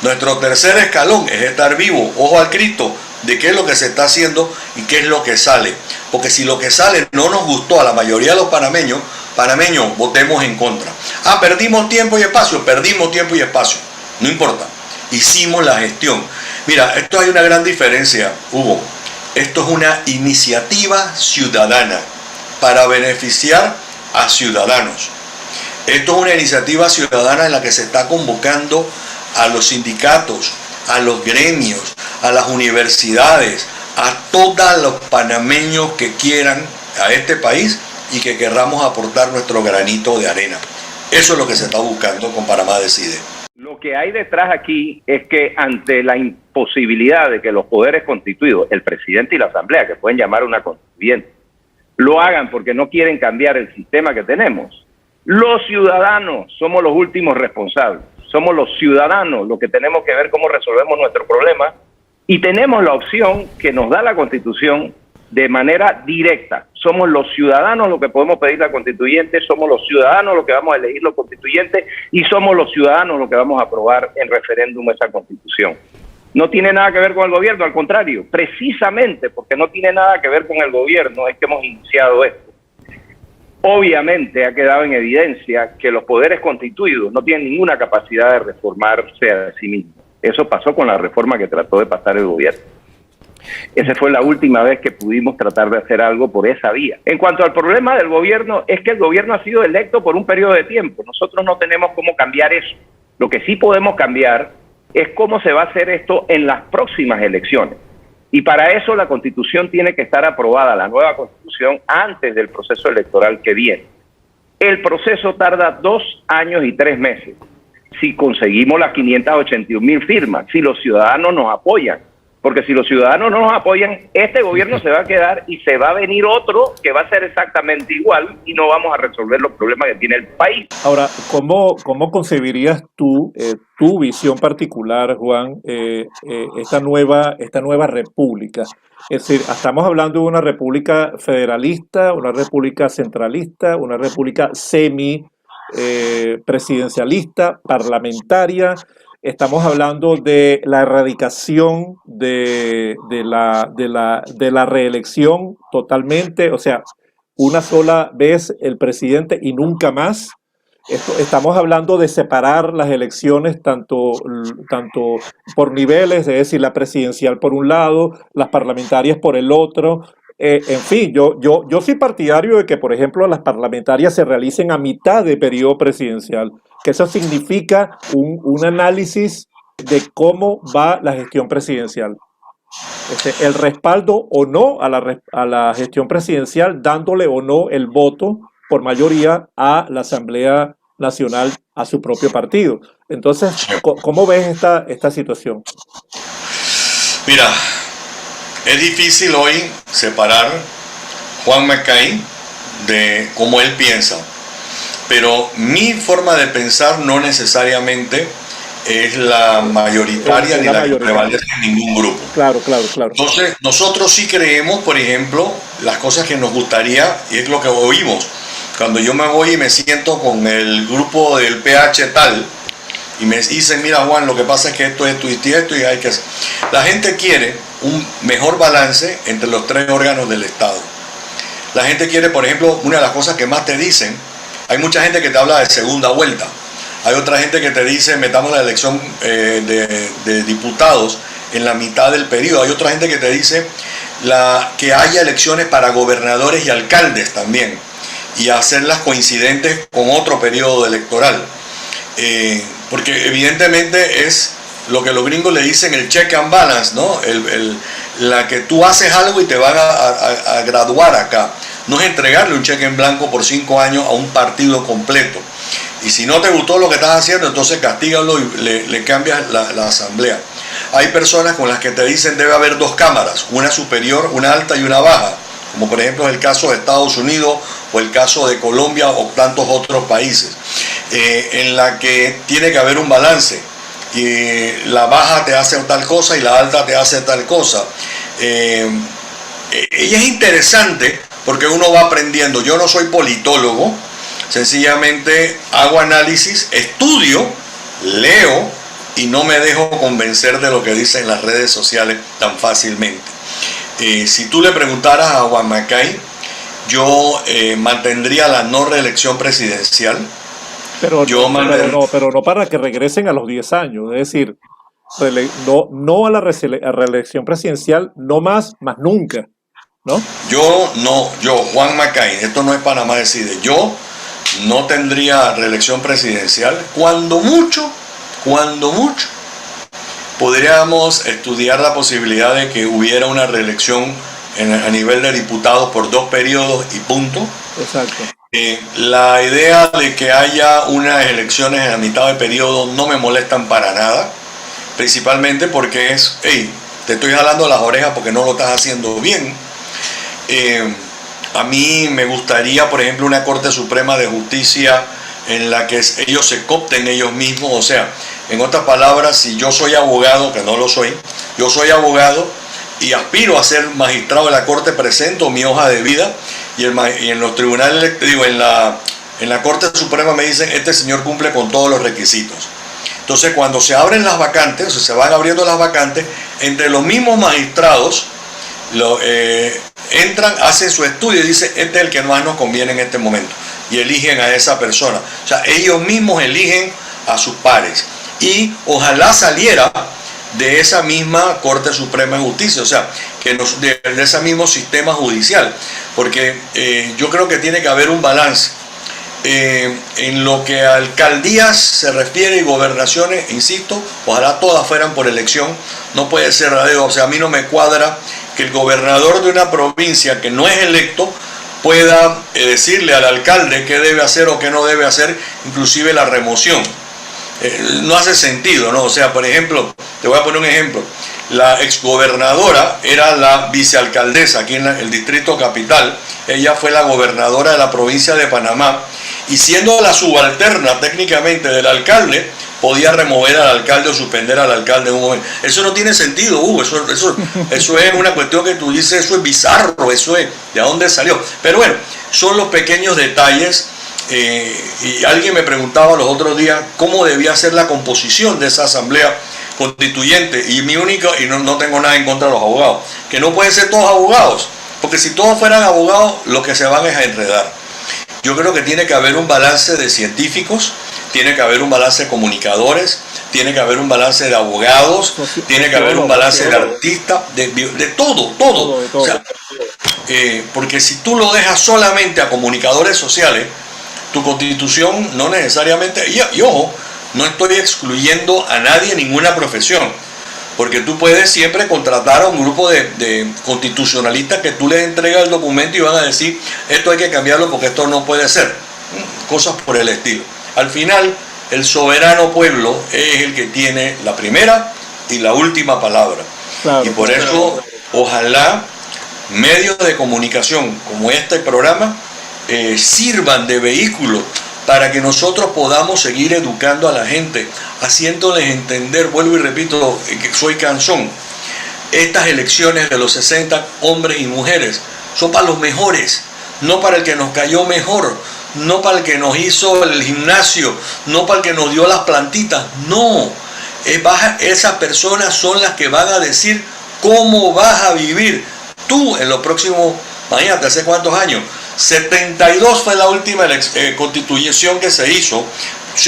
Nuestro tercer escalón es estar vivo, ojo al Cristo, de qué es lo que se está haciendo y qué es lo que sale. Porque si lo que sale no nos gustó a la mayoría de los panameños, votemos en contra. Perdimos tiempo y espacio, no importa, hicimos la gestión. Mira, esto hay una gran diferencia, Hugo. Esto es una iniciativa ciudadana para beneficiar a ciudadanos. Esto es una iniciativa ciudadana en la que se está convocando a los sindicatos, a los gremios, a las universidades, a todos los panameños que quieran a este país y que querramos aportar nuestro granito de arena. Eso es lo que se está buscando con Panamá Decide. Lo que hay detrás aquí es que ante la imposibilidad de que los poderes constituidos, el presidente y la asamblea, que pueden llamar una constituyente, lo hagan porque no quieren cambiar el sistema que tenemos, los ciudadanos somos los últimos responsables. Somos los ciudadanos los que tenemos que ver cómo resolvemos nuestro problema, y tenemos la opción que nos da la Constitución de manera directa. Somos los ciudadanos los que podemos pedir la constituyente, somos los ciudadanos los que vamos a elegir los constituyentes y somos los ciudadanos los que vamos a aprobar en referéndum esa Constitución. No tiene nada que ver con el gobierno, al contrario, precisamente porque no tiene nada que ver con el gobierno es que hemos iniciado esto. Obviamente ha quedado en evidencia que los poderes constituidos no tienen ninguna capacidad de reformarse a sí mismos. Eso pasó con la reforma que trató de pasar el gobierno. Esa fue la última vez que pudimos tratar de hacer algo por esa vía. En cuanto al problema del gobierno, es que el gobierno ha sido electo por un periodo de tiempo. Nosotros no tenemos cómo cambiar eso. Lo que sí podemos cambiar es cómo se va a hacer esto en las próximas elecciones. Y para eso la Constitución tiene que estar aprobada, la nueva Constitución, antes del proceso electoral que viene. El proceso tarda 2 años y 3 meses. Si conseguimos las 581,000 firmas, si los ciudadanos nos apoyan. Porque si los ciudadanos no nos apoyan, este gobierno se va a quedar y se va a venir otro que va a ser exactamente igual y no vamos a resolver los problemas que tiene el país. Ahora, ¿cómo concebirías tú, tu visión particular, Juan, esta nueva república? Es decir, estamos hablando de una república federalista, una república centralista, una república presidencialista, parlamentaria. Estamos hablando de la erradicación de la reelección totalmente, o sea, una sola vez el presidente y nunca más. Estamos hablando de separar las elecciones tanto por niveles, es decir, la presidencial por un lado, las parlamentarias por el otro. En fin, yo soy partidario de que, por ejemplo, las parlamentarias se realicen a mitad de periodo presidencial, que eso significa un análisis de cómo va la gestión presidencial. El respaldo o no a la gestión presidencial, dándole o no el voto por mayoría a la Asamblea Nacional, a su propio partido. Entonces, ¿cómo ves esta situación? Mira, es difícil hoy separar Juan McCain de cómo él piensa, pero mi forma de pensar no necesariamente es la mayoritaria ni la que prevalece en ningún grupo. Claro. Entonces, nosotros sí creemos, por ejemplo, las cosas que nos gustaría, y es lo que oímos. Cuando yo me voy y me siento con el grupo del PH tal, y me dicen, mira Juan, lo que pasa es que esto y hay que hacer. La gente quiere un mejor balance entre los 3 órganos del Estado. La gente quiere, por ejemplo, una de las cosas que más te dicen, hay mucha gente que te habla de segunda vuelta. Hay otra gente que te dice, metamos la elección de diputados en la mitad del periodo. Hay otra gente que te dice que haya elecciones para gobernadores y alcaldes también, y hacerlas coincidentes con otro periodo electoral. Porque evidentemente es lo que los gringos le dicen el check and balance, ¿no? La que tú haces algo y te van a graduar acá. No es entregarle un cheque en blanco por 5 años a un partido completo. Y si no te gustó lo que estás haciendo, entonces castígalo y le cambias la asamblea. hay personas con las que te dicen debe haber dos cámaras, una superior, una alta y una baja, como por ejemplo es el caso de Estados Unidos o el caso de Colombia o tantos otros países, en la que tiene que haber un balance, y la baja te hace tal cosa y la alta te hace tal cosa. Y es interesante porque uno va aprendiendo. Yo no soy politólogo, sencillamente hago análisis, estudio, leo y no me dejo convencer de lo que dicen las redes sociales tan fácilmente. Si tú le preguntaras a Juan Macay, yo mantendría la no reelección presidencial. Pero no para que regresen a los 10 años, es decir, no a la reelección presidencial, no más nunca, ¿no? Juan Macay, esto no es Panamá Decide, yo no tendría reelección presidencial. Cuando mucho, podríamos estudiar la posibilidad de que hubiera una reelección a nivel de diputados por 2 periodos y punto. Exacto. La idea de que haya unas elecciones en la mitad de periodo no me molestan para nada, principalmente porque te estoy jalando las orejas porque no lo estás haciendo bien. A mí me gustaría, por ejemplo, una Corte Suprema de Justicia en la que ellos se coopten ellos mismos. O sea, en otras palabras, si yo soy abogado, que no lo soy, yo soy abogado y aspiro a ser magistrado de la Corte, presento mi hoja de vida y en los tribunales, en la Corte Suprema me dicen, este señor cumple con todos los requisitos. Entonces, cuando se abren las vacantes, o sea, se van abriendo las vacantes, entre los mismos magistrados entran, hacen su estudio y dicen, este es el que más nos conviene en este momento, y eligen a esa persona. O sea, ellos mismos eligen a sus pares, y ojalá saliera de esa misma Corte Suprema de Justicia, o sea, de ese mismo sistema judicial, porque yo creo que tiene que haber un balance. En lo que a alcaldías se refiere y gobernaciones, insisto, ojalá todas fueran por elección, no puede ser radio. O sea, a mí no me cuadra que el gobernador de una provincia que no es electo pueda decirle al alcalde qué debe hacer o qué no debe hacer, inclusive la remoción. No hace sentido, ¿no? O sea, por ejemplo, te voy a poner un ejemplo. La exgobernadora era la vicealcaldesa aquí en el Distrito Capital. Ella fue la gobernadora de la provincia de Panamá y siendo la subalterna técnicamente del alcalde, podía remover al alcalde o suspender al alcalde en un momento. Eso no tiene sentido, Hugo. Eso es una cuestión que tú dices, eso es bizarro, eso es, ¿de dónde salió? Pero bueno, son los pequeños detalles. Y alguien me preguntaba los otros días cómo debía ser la composición de esa asamblea constituyente, y no tengo nada en contra de los abogados, que no pueden ser todos abogados, porque si todos fueran abogados lo que se van es a enredar. Yo creo que tiene que haber un balance de científicos, tiene que haber un balance de comunicadores, tiene que haber un balance de abogados, tiene que haber un balance de artistas, de todo. O sea, porque si tú lo dejas solamente a comunicadores sociales, tu constitución no necesariamente, y ojo, no estoy excluyendo a nadie, ninguna profesión, porque tú puedes siempre contratar a un grupo de constitucionalistas que tú les entregas el documento y van a decir, esto hay que cambiarlo porque esto no puede ser, cosas por el estilo. Al final, el soberano pueblo es el que tiene la primera y la última palabra. Claro, y por eso, ojalá medios de comunicación como este programa sirvan de vehículo para que nosotros podamos seguir educando a la gente, haciéndoles entender, vuelvo y repito, que soy cansón. Estas elecciones de los 60 hombres y mujeres son para los mejores, no para el que nos cayó mejor, no para el que nos hizo el gimnasio, no para el que nos dio las plantitas, no. Esas personas son las que van a decir cómo vas a vivir tú en los próximos, imagínate, ¿hace cuántos años? 72 fue la última constitución que se hizo.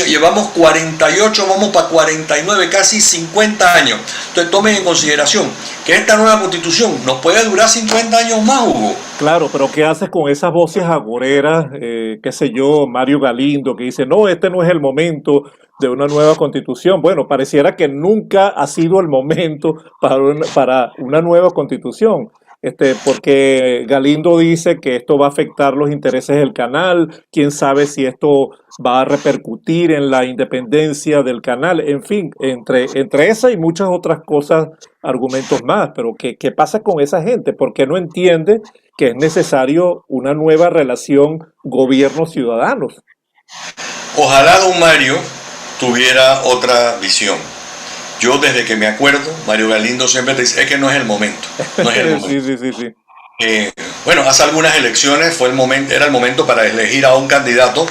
Llevamos 48, vamos para 49, casi 50 años. Entonces tomen en consideración que esta nueva constitución nos puede durar 50 años más, Hugo. Claro, pero ¿qué haces con esas voces agoreras, qué sé yo, Mario Galindo, que dice, no, este no es el momento de una nueva constitución? Bueno, pareciera que nunca ha sido el momento para una nueva constitución. Porque Galindo dice que esto va a afectar los intereses del canal, quién sabe si esto va a repercutir en la independencia del canal, en fin, entre esa y muchas otras cosas, argumentos más, pero ¿qué pasa con esa gente? ¿Por qué no entiende que es necesario una nueva relación gobierno-ciudadanos? Ojalá don Mario tuviera otra visión. Yo desde que me acuerdo, Mario Galindo siempre te dice, es que no es el momento. No es el momento. Sí. Bueno, hace algunas elecciones era el momento para elegir a un candidato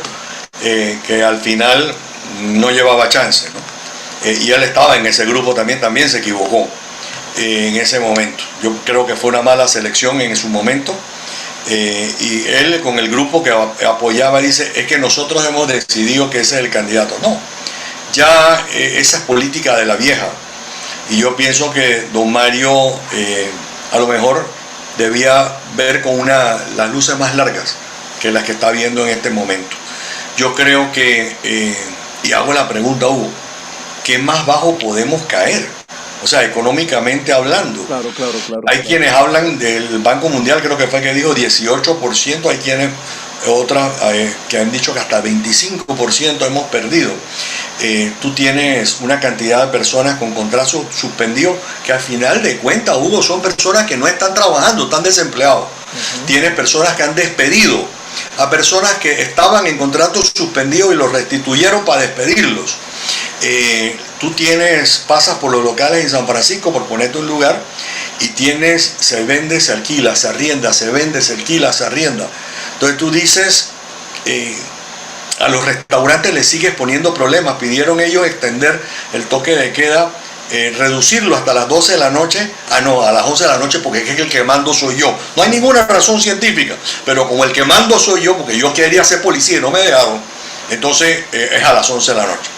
que al final no llevaba chance, ¿no? Y él estaba en ese grupo también se equivocó en ese momento. Yo creo que fue una mala selección en su momento. Y él con el grupo que apoyaba dice, es que nosotros hemos decidido que ese es el candidato. No, ya esa es política de la vieja. Y yo pienso que don Mario a lo mejor debía ver con las luces más largas que las que está viendo en este momento. Yo creo que, y hago la pregunta, Hugo, ¿qué más bajo podemos caer? O sea, económicamente hablando. Claro. Hay quienes hablan del Banco Mundial, creo que fue que dijo 18%, hay quienes, otras que han dicho que hasta 25% hemos perdido. Tú tienes una cantidad de personas con contratos suspendidos que al final de cuentas, Hugo, son personas que no están trabajando, están desempleados. Tienes personas que han despedido a personas que estaban en contratos suspendidos y los restituyeron para despedirlos. Tú pasas por los locales en San Francisco, por ponerte un lugar, y se vende, se alquila, se arrienda, se vende, se alquila, se arrienda. Entonces tú dices, a los restaurantes les sigues poniendo problemas. Pidieron ellos extender el toque de queda, reducirlo hasta las 12 de la noche, a las 11 de la noche, porque es que el que mando soy yo. No hay ninguna razón científica, pero como el que mando soy yo, porque yo quería ser policía y no me dejaron, entonces es a las 11 de la noche.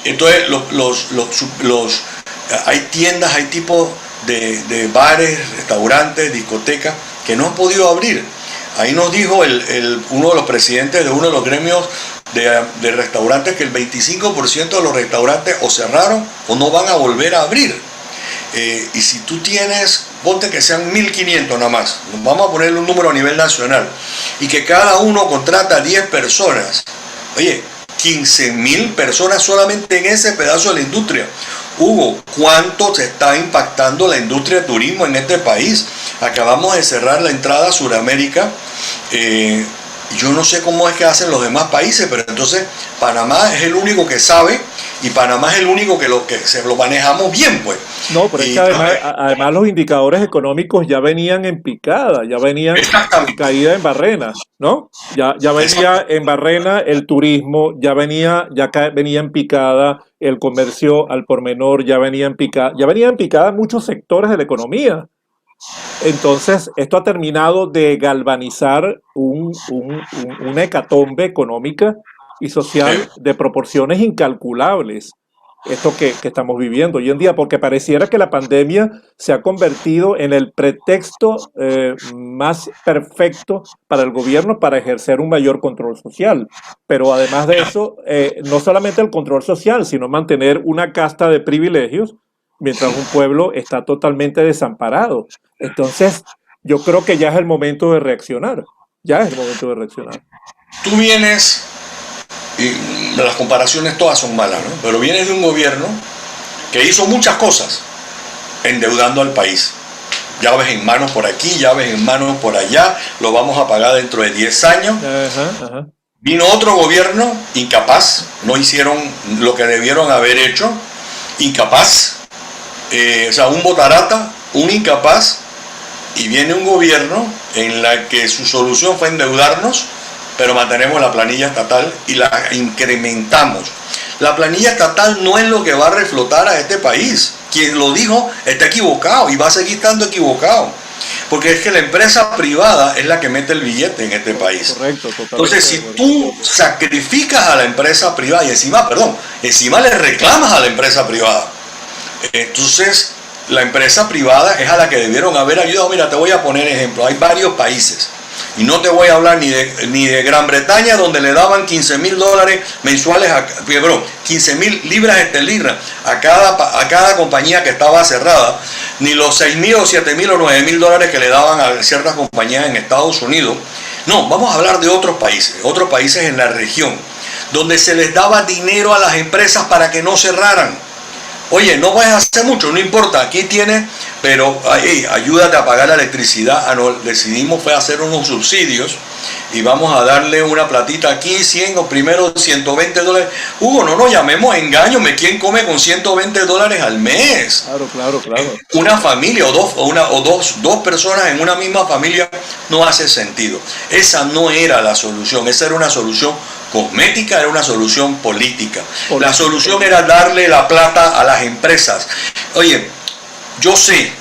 Entonces hay tiendas, hay tipos de bares, restaurantes, discotecas que no han podido abrir. Ahí nos dijo uno de los presidentes de uno de los gremios de restaurantes que el 25% de los restaurantes o cerraron o no van a volver a abrir. Y si tú tienes, ponte que sean 1.500 nada más, vamos a ponerle un número a nivel nacional, y que cada uno contrata 10 personas, oye, 15.000 personas solamente en ese pedazo de la industria. Hugo, ¿cuánto se está impactando la industria de turismo en este país? Acabamos de cerrar la entrada a Sudamérica. Yo no sé cómo es que hacen los demás países, pero entonces Panamá es el único que sabe y Panamá es el único que se lo manejamos bien, pues. No, pero es que además los indicadores económicos ya venían en picada, ya venían en caída en barrena, ¿no? Ya venía en barrena el turismo, ya venía en picada el comercio al por menor, ya venía en picada muchos sectores de la economía. Entonces, esto ha terminado de galvanizar una hecatombe económica y social de proporciones incalculables. Esto que estamos viviendo hoy en día, porque pareciera que la pandemia se ha convertido en el pretexto más perfecto para el gobierno para ejercer un mayor control social. Pero además de eso, no solamente el control social, sino mantener una casta de privilegios mientras un pueblo está totalmente desamparado. Entonces, yo creo que ya es el momento de reaccionar. Tú vienes, y las comparaciones todas son malas, ¿no? Pero vienes de un gobierno que hizo muchas cosas endeudando al país. Llaves en mano por aquí, llaves en mano por allá, lo vamos a pagar dentro de 10 años. Vino otro gobierno incapaz, no hicieron lo que debieron haber hecho, incapaz. O sea, un botarata, un incapaz, y viene un gobierno en la que su solución fue endeudarnos, pero mantenemos la planilla estatal y la incrementamos. La planilla estatal no es lo que va a reflotar a este país. Quien lo dijo está equivocado y va a seguir estando equivocado. Porque es que la empresa privada es la que mete el billete en este país. Correcto, entonces, si tú sacrificas a la empresa privada y encima le reclamas a la empresa privada, entonces la empresa privada es a la que debieron haber ayudado. Mira, te voy a poner ejemplo. Hay varios países, y no te voy a hablar ni de Gran Bretaña, donde le daban $15,000 mensuales, 15,000 libras esterlinas a cada compañía que estaba cerrada, ni los 6.000 o 7.000 o 9.000 dólares que le daban a ciertas compañías en Estados Unidos. No, vamos a hablar de otros países en la región, donde se les daba dinero a las empresas para que no cerraran. Oye, no vas a hacer mucho, no importa, aquí tienes, pero ayúdate a pagar la electricidad. No, decidimos fue hacer unos subsidios y vamos a darle una platita aquí, 100 o primero 120 dólares. Hugo, no nos llamemos engaños, ¿quién come con 120 dólares al mes? Claro. Una familia o dos personas en una misma familia no hace sentido. Esa no era la solución, esa era una solución cosmética, era una solución política. La solución era darle la plata a las empresas. Oye, yo sé,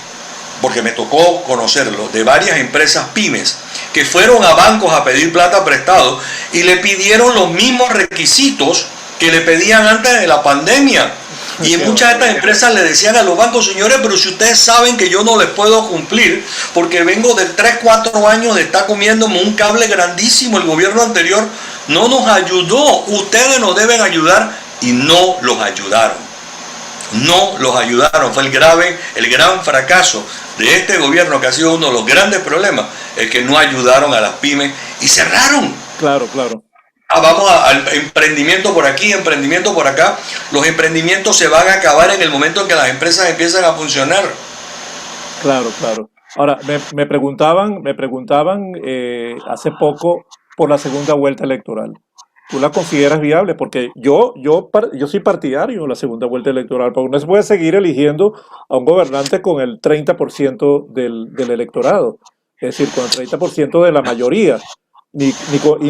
porque me tocó conocerlo, de varias empresas pymes que fueron a bancos a pedir plata prestado y le pidieron los mismos requisitos que le pedían antes de la pandemia. Y muchas de estas empresas le decían a los bancos, señores, pero si ustedes saben que yo no les puedo cumplir, porque vengo de 3, 4 años de estar comiéndome un cable grandísimo, el gobierno anterior no nos ayudó, ustedes nos deben ayudar, y no los ayudaron. No los ayudaron, fue el gran fracaso de este gobierno, que ha sido uno de los grandes problemas, es que no ayudaron a las pymes y cerraron. Claro. Vamos al emprendimiento por aquí, emprendimiento por acá. Los emprendimientos se van a acabar en el momento en que las empresas empiezan a funcionar. Claro. Ahora, me preguntaban hace poco por la segunda vuelta electoral. ¿Tú la consideras viable? Porque yo soy partidario de la segunda vuelta electoral, porque no se puede seguir eligiendo a un gobernante con el 30% del electorado, es decir, con el 30% de la mayoría. Y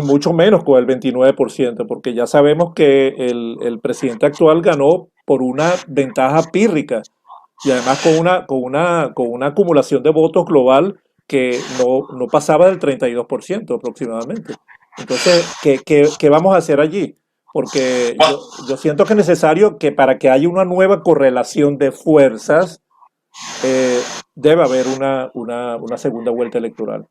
mucho menos con el 29%, porque ya sabemos que el presidente actual ganó por una ventaja pírrica y además con una acumulación de votos global que no pasaba del 32% aproximadamente. Entonces, ¿qué vamos a hacer allí? Porque yo siento que es necesario que para que haya una nueva correlación de fuerzas, debe haber una segunda vuelta electoral.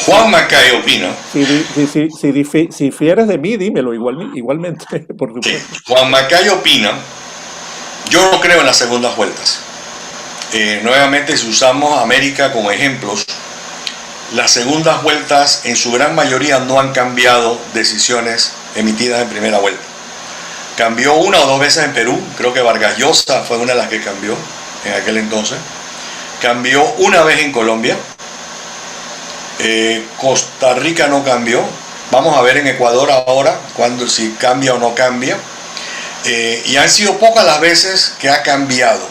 Juan Macay opina. Si fieres de mí, dímelo igualmente, por supuesto. Sí. Juan Macay opina, yo no creo en las segundas vueltas. Nuevamente, si usamos América como ejemplos, las segundas vueltas en su gran mayoría no han cambiado decisiones emitidas en primera vuelta. Cambió 1 o 2 veces en Perú, creo que Vargas Llosa fue una de las que cambió en aquel entonces. Cambió una vez en Colombia. Costa Rica no cambió. Vamos a ver en Ecuador ahora si cambia o no cambia. Y han sido pocas las veces que ha cambiado.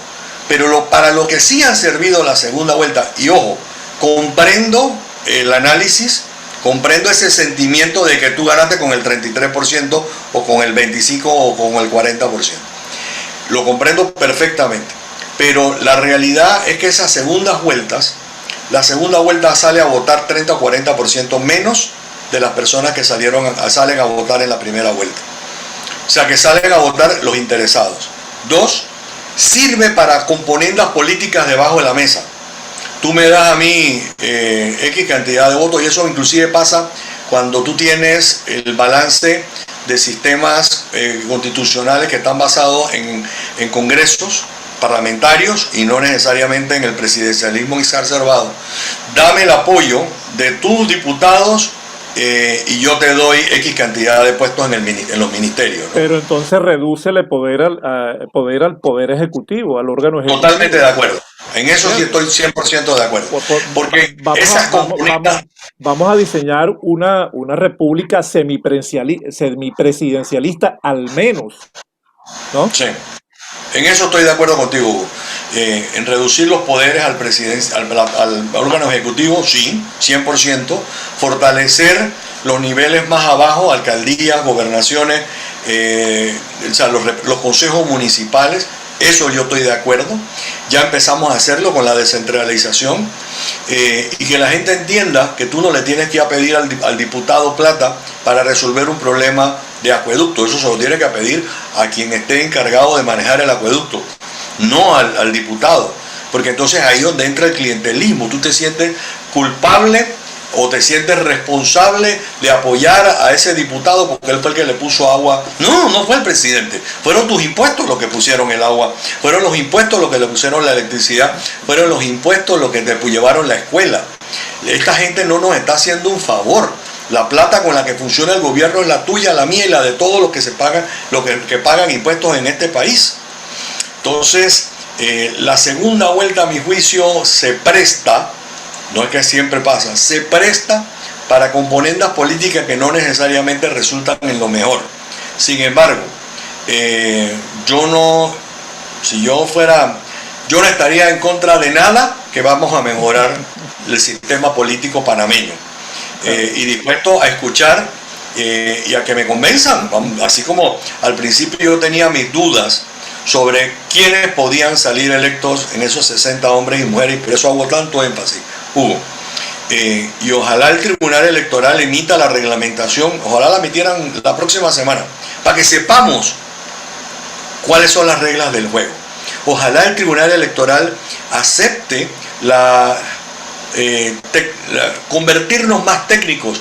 Pero para lo que sí han servido la segunda vuelta, y ojo, comprendo el análisis, comprendo ese sentimiento de que tú ganaste con el 33% o con el 25% o con el 40%. Lo comprendo perfectamente. Pero la realidad es que esas segundas vueltas, la segunda vuelta sale a votar 30 o 40% menos de las personas que salen a votar en la primera vuelta. O sea, que salen a votar los interesados. 2, sirve para componendas políticas debajo de la mesa. Tú me das a mí X cantidad de votos, y eso inclusive pasa cuando tú tienes el balance de sistemas constitucionales que están basados en congresos parlamentarios y no necesariamente en el presidencialismo exacerbado. Dame el apoyo de tus diputados y yo te doy X cantidad de puestos en los ministerios, ¿no? Pero entonces reduce el poder al poder ejecutivo, al órgano ejecutivo. Totalmente de acuerdo. En eso sí estoy 100% de acuerdo. Porque vamos a diseñar una república semipresidencialista al menos, ¿no? Sí. En eso estoy de acuerdo contigo, Hugo. En reducir los poderes al órgano ejecutivo, sí, 100%. Fortalecer los niveles más abajo, alcaldías, gobernaciones, los consejos municipales, eso yo estoy de acuerdo. Ya empezamos a hacerlo con la descentralización y que la gente entienda que tú no le tienes que ir a pedir al diputado plata para resolver un problema de acueducto. Eso se lo tiene que pedir a quien esté encargado de manejar el acueducto, no al diputado, porque entonces ahí es donde entra el clientelismo. Tú te sientes culpable o te sientes responsable de apoyar a ese diputado porque él fue el que le puso agua. No fue el presidente. Fueron tus impuestos los que pusieron el agua. Fueron los impuestos los que le pusieron la electricidad. Fueron los impuestos los que te llevaron la escuela. Esta gente no nos está haciendo un favor. La plata con la que funciona el gobierno es la tuya, la mía y la de todos los que se pagan, los que pagan impuestos en este país. Entonces, la segunda vuelta, a mi juicio, se presta, no es que siempre pasa, se presta para componendas políticas que no necesariamente resultan en lo mejor. Sin embargo, yo no estaría en contra de nada que vamos a mejorar el sistema político panameño. Y dispuesto a escuchar y a que me convenzan, así como al principio yo tenía mis dudas sobre quiénes podían salir electos en esos 60 hombres y mujeres, y por eso hago tanto énfasis, Hugo. Y ojalá el Tribunal Electoral emita la reglamentación, ojalá la emitieran la próxima semana, para que sepamos cuáles son las reglas del juego. Ojalá el Tribunal Electoral acepte convertirnos más técnicos,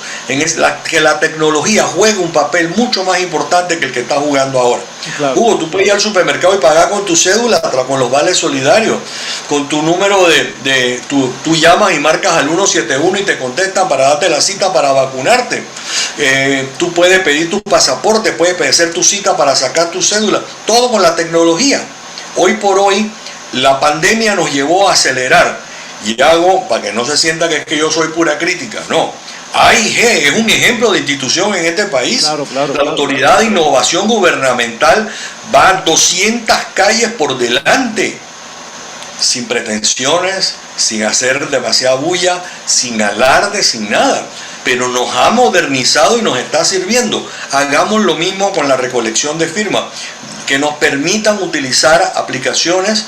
que la tecnología juegue un papel mucho más importante que el que está jugando ahora. Claro. Hugo, tú puedes ir al supermercado y pagar con tu cédula, con los vales solidarios, con tu número tú llamas y marcas al 171 y te contestan para darte la cita para vacunarte. Tú puedes pedir tu pasaporte, puedes hacer tu cita para sacar tu cédula, todo con la tecnología. Hoy por hoy la pandemia nos llevó a acelerar. Y hago, para que no se sienta que es que yo soy pura crítica, no. AIG es un ejemplo de institución en este país. Claro, la Autoridad de Innovación Gubernamental va 200 calles por delante, sin pretensiones, sin hacer demasiada bulla, sin alarde, sin nada. Pero nos ha modernizado y nos está sirviendo. Hagamos lo mismo con la recolección de firmas, que nos permitan utilizar aplicaciones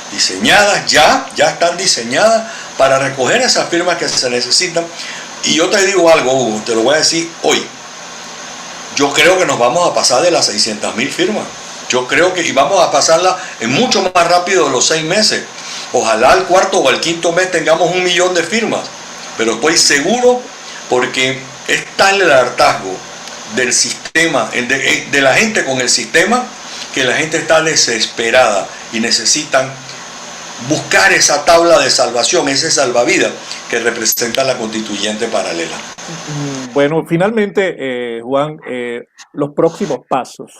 diseñadas, ya están diseñadas para recoger esas firmas que se necesitan. Y yo te digo algo, Hugo, te lo voy a decir hoy. Yo creo que nos vamos a pasar de las 600,000 firmas. Yo creo que vamos a pasarla en mucho más rápido de los 6 meses. Ojalá al cuarto o al quinto mes tengamos 1 millón de firmas. Pero estoy seguro, porque es tal el hartazgo del sistema, de la gente con el sistema, que la gente está desesperada y necesitan buscar esa tabla de salvación, ese salvavidas que representa la constituyente paralela. Bueno, finalmente, Juan, los próximos pasos.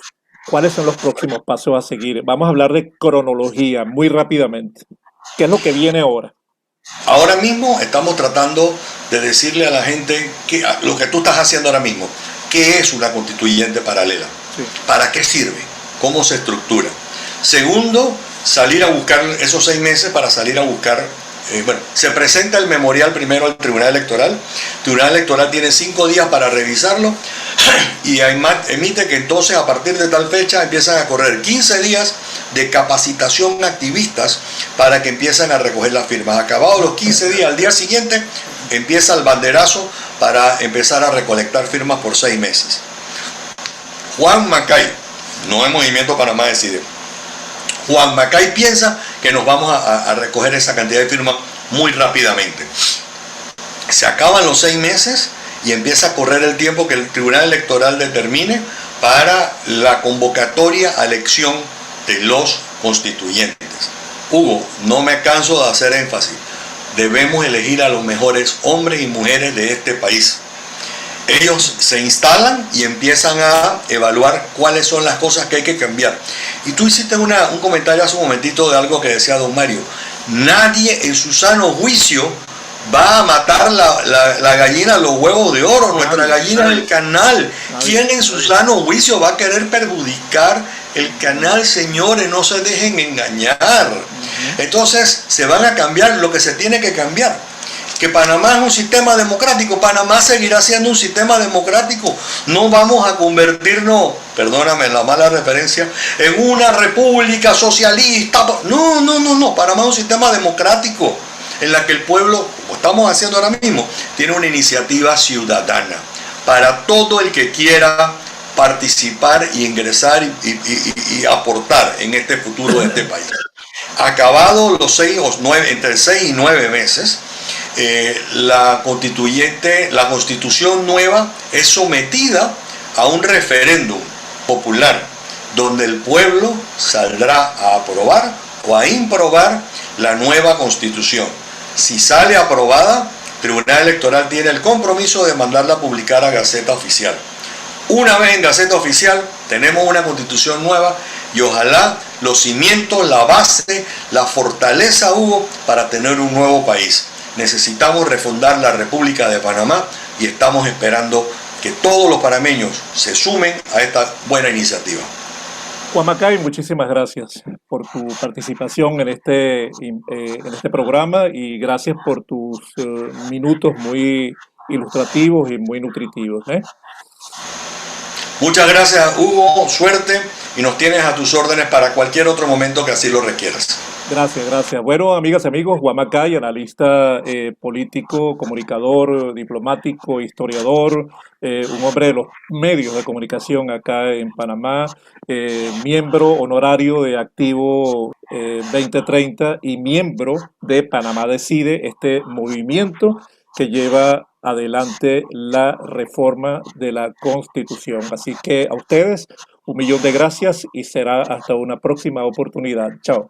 ¿Cuáles son los próximos pasos a seguir? Vamos a hablar de cronología muy rápidamente. ¿Qué es lo que viene ahora? Ahora mismo estamos tratando de decirle a la gente lo que tú estás haciendo ahora mismo. ¿Qué es una constituyente paralela? Sí. ¿Para qué sirve? ¿Cómo se estructura? Segundo, salir a buscar esos 6 meses para salir a buscar. Se presenta el memorial primero al Tribunal Electoral. El Tribunal Electoral tiene 5 días para revisarlo y emite que entonces a partir de tal fecha empiezan a correr 15 días de capacitación a activistas para que empiecen a recoger las firmas. Acabados los 15 días, al día siguiente empieza el banderazo para empezar a recolectar firmas por 6 meses. Juan Macay, no es Movimiento Panamá Decide, Juan Macay piensa que nos vamos a recoger esa cantidad de firmas muy rápidamente. Se acaban los 6 meses y empieza a correr el tiempo que el Tribunal Electoral determine para la convocatoria a elección de los constituyentes. Hugo, no me canso de hacer énfasis. Debemos elegir a los mejores hombres y mujeres de este país. Ellos se instalan y empiezan a evaluar cuáles son las cosas que hay que cambiar. Y tú hiciste un comentario hace un momentito de algo que decía don Mario. Nadie en su sano juicio va a matar la gallina, los huevos de oro, nuestra gallina del canal. ¿Quién en su sano juicio va a querer perjudicar el canal, señores? No se dejen engañar. Entonces se van a cambiar lo que se tiene que cambiar. Que Panamá es un sistema democrático, Panamá seguirá siendo un sistema democrático. No vamos a convertirnos, perdóname la mala referencia, en una república socialista. No, Panamá es un sistema democrático en la que el pueblo, como estamos haciendo ahora mismo, tiene una iniciativa ciudadana para todo el que quiera participar y ingresar y aportar en este futuro de este país. Acabados los 6 o 9, entre 6 y 9 meses, la constitución nueva es sometida a un referéndum popular donde el pueblo saldrá a aprobar o a improbar la nueva constitución. Si sale aprobada, el Tribunal Electoral tiene el compromiso de mandarla a publicar a Gaceta Oficial. Una vez en Gaceta Oficial tenemos una constitución nueva y ojalá los cimientos, la base, la fortaleza hubo para tener un nuevo país. Necesitamos refundar la República de Panamá y estamos esperando que todos los panameños se sumen a esta buena iniciativa. Juan Macay, muchísimas gracias por tu participación en este programa y gracias por tus minutos muy ilustrativos y muy nutritivos. Muchas gracias, Hugo, suerte, y nos tienes a tus órdenes para cualquier otro momento que así lo requieras. Gracias, gracias. Bueno, amigas y amigos, Juan Macay, analista político, comunicador, diplomático, historiador, un hombre de los medios de comunicación acá en Panamá, miembro honorario de Activo 2030 y miembro de Panamá Decide, este movimiento que lleva adelante la reforma de la Constitución. Así que a ustedes, 1.000.000 de gracias y será hasta una próxima oportunidad. Chao.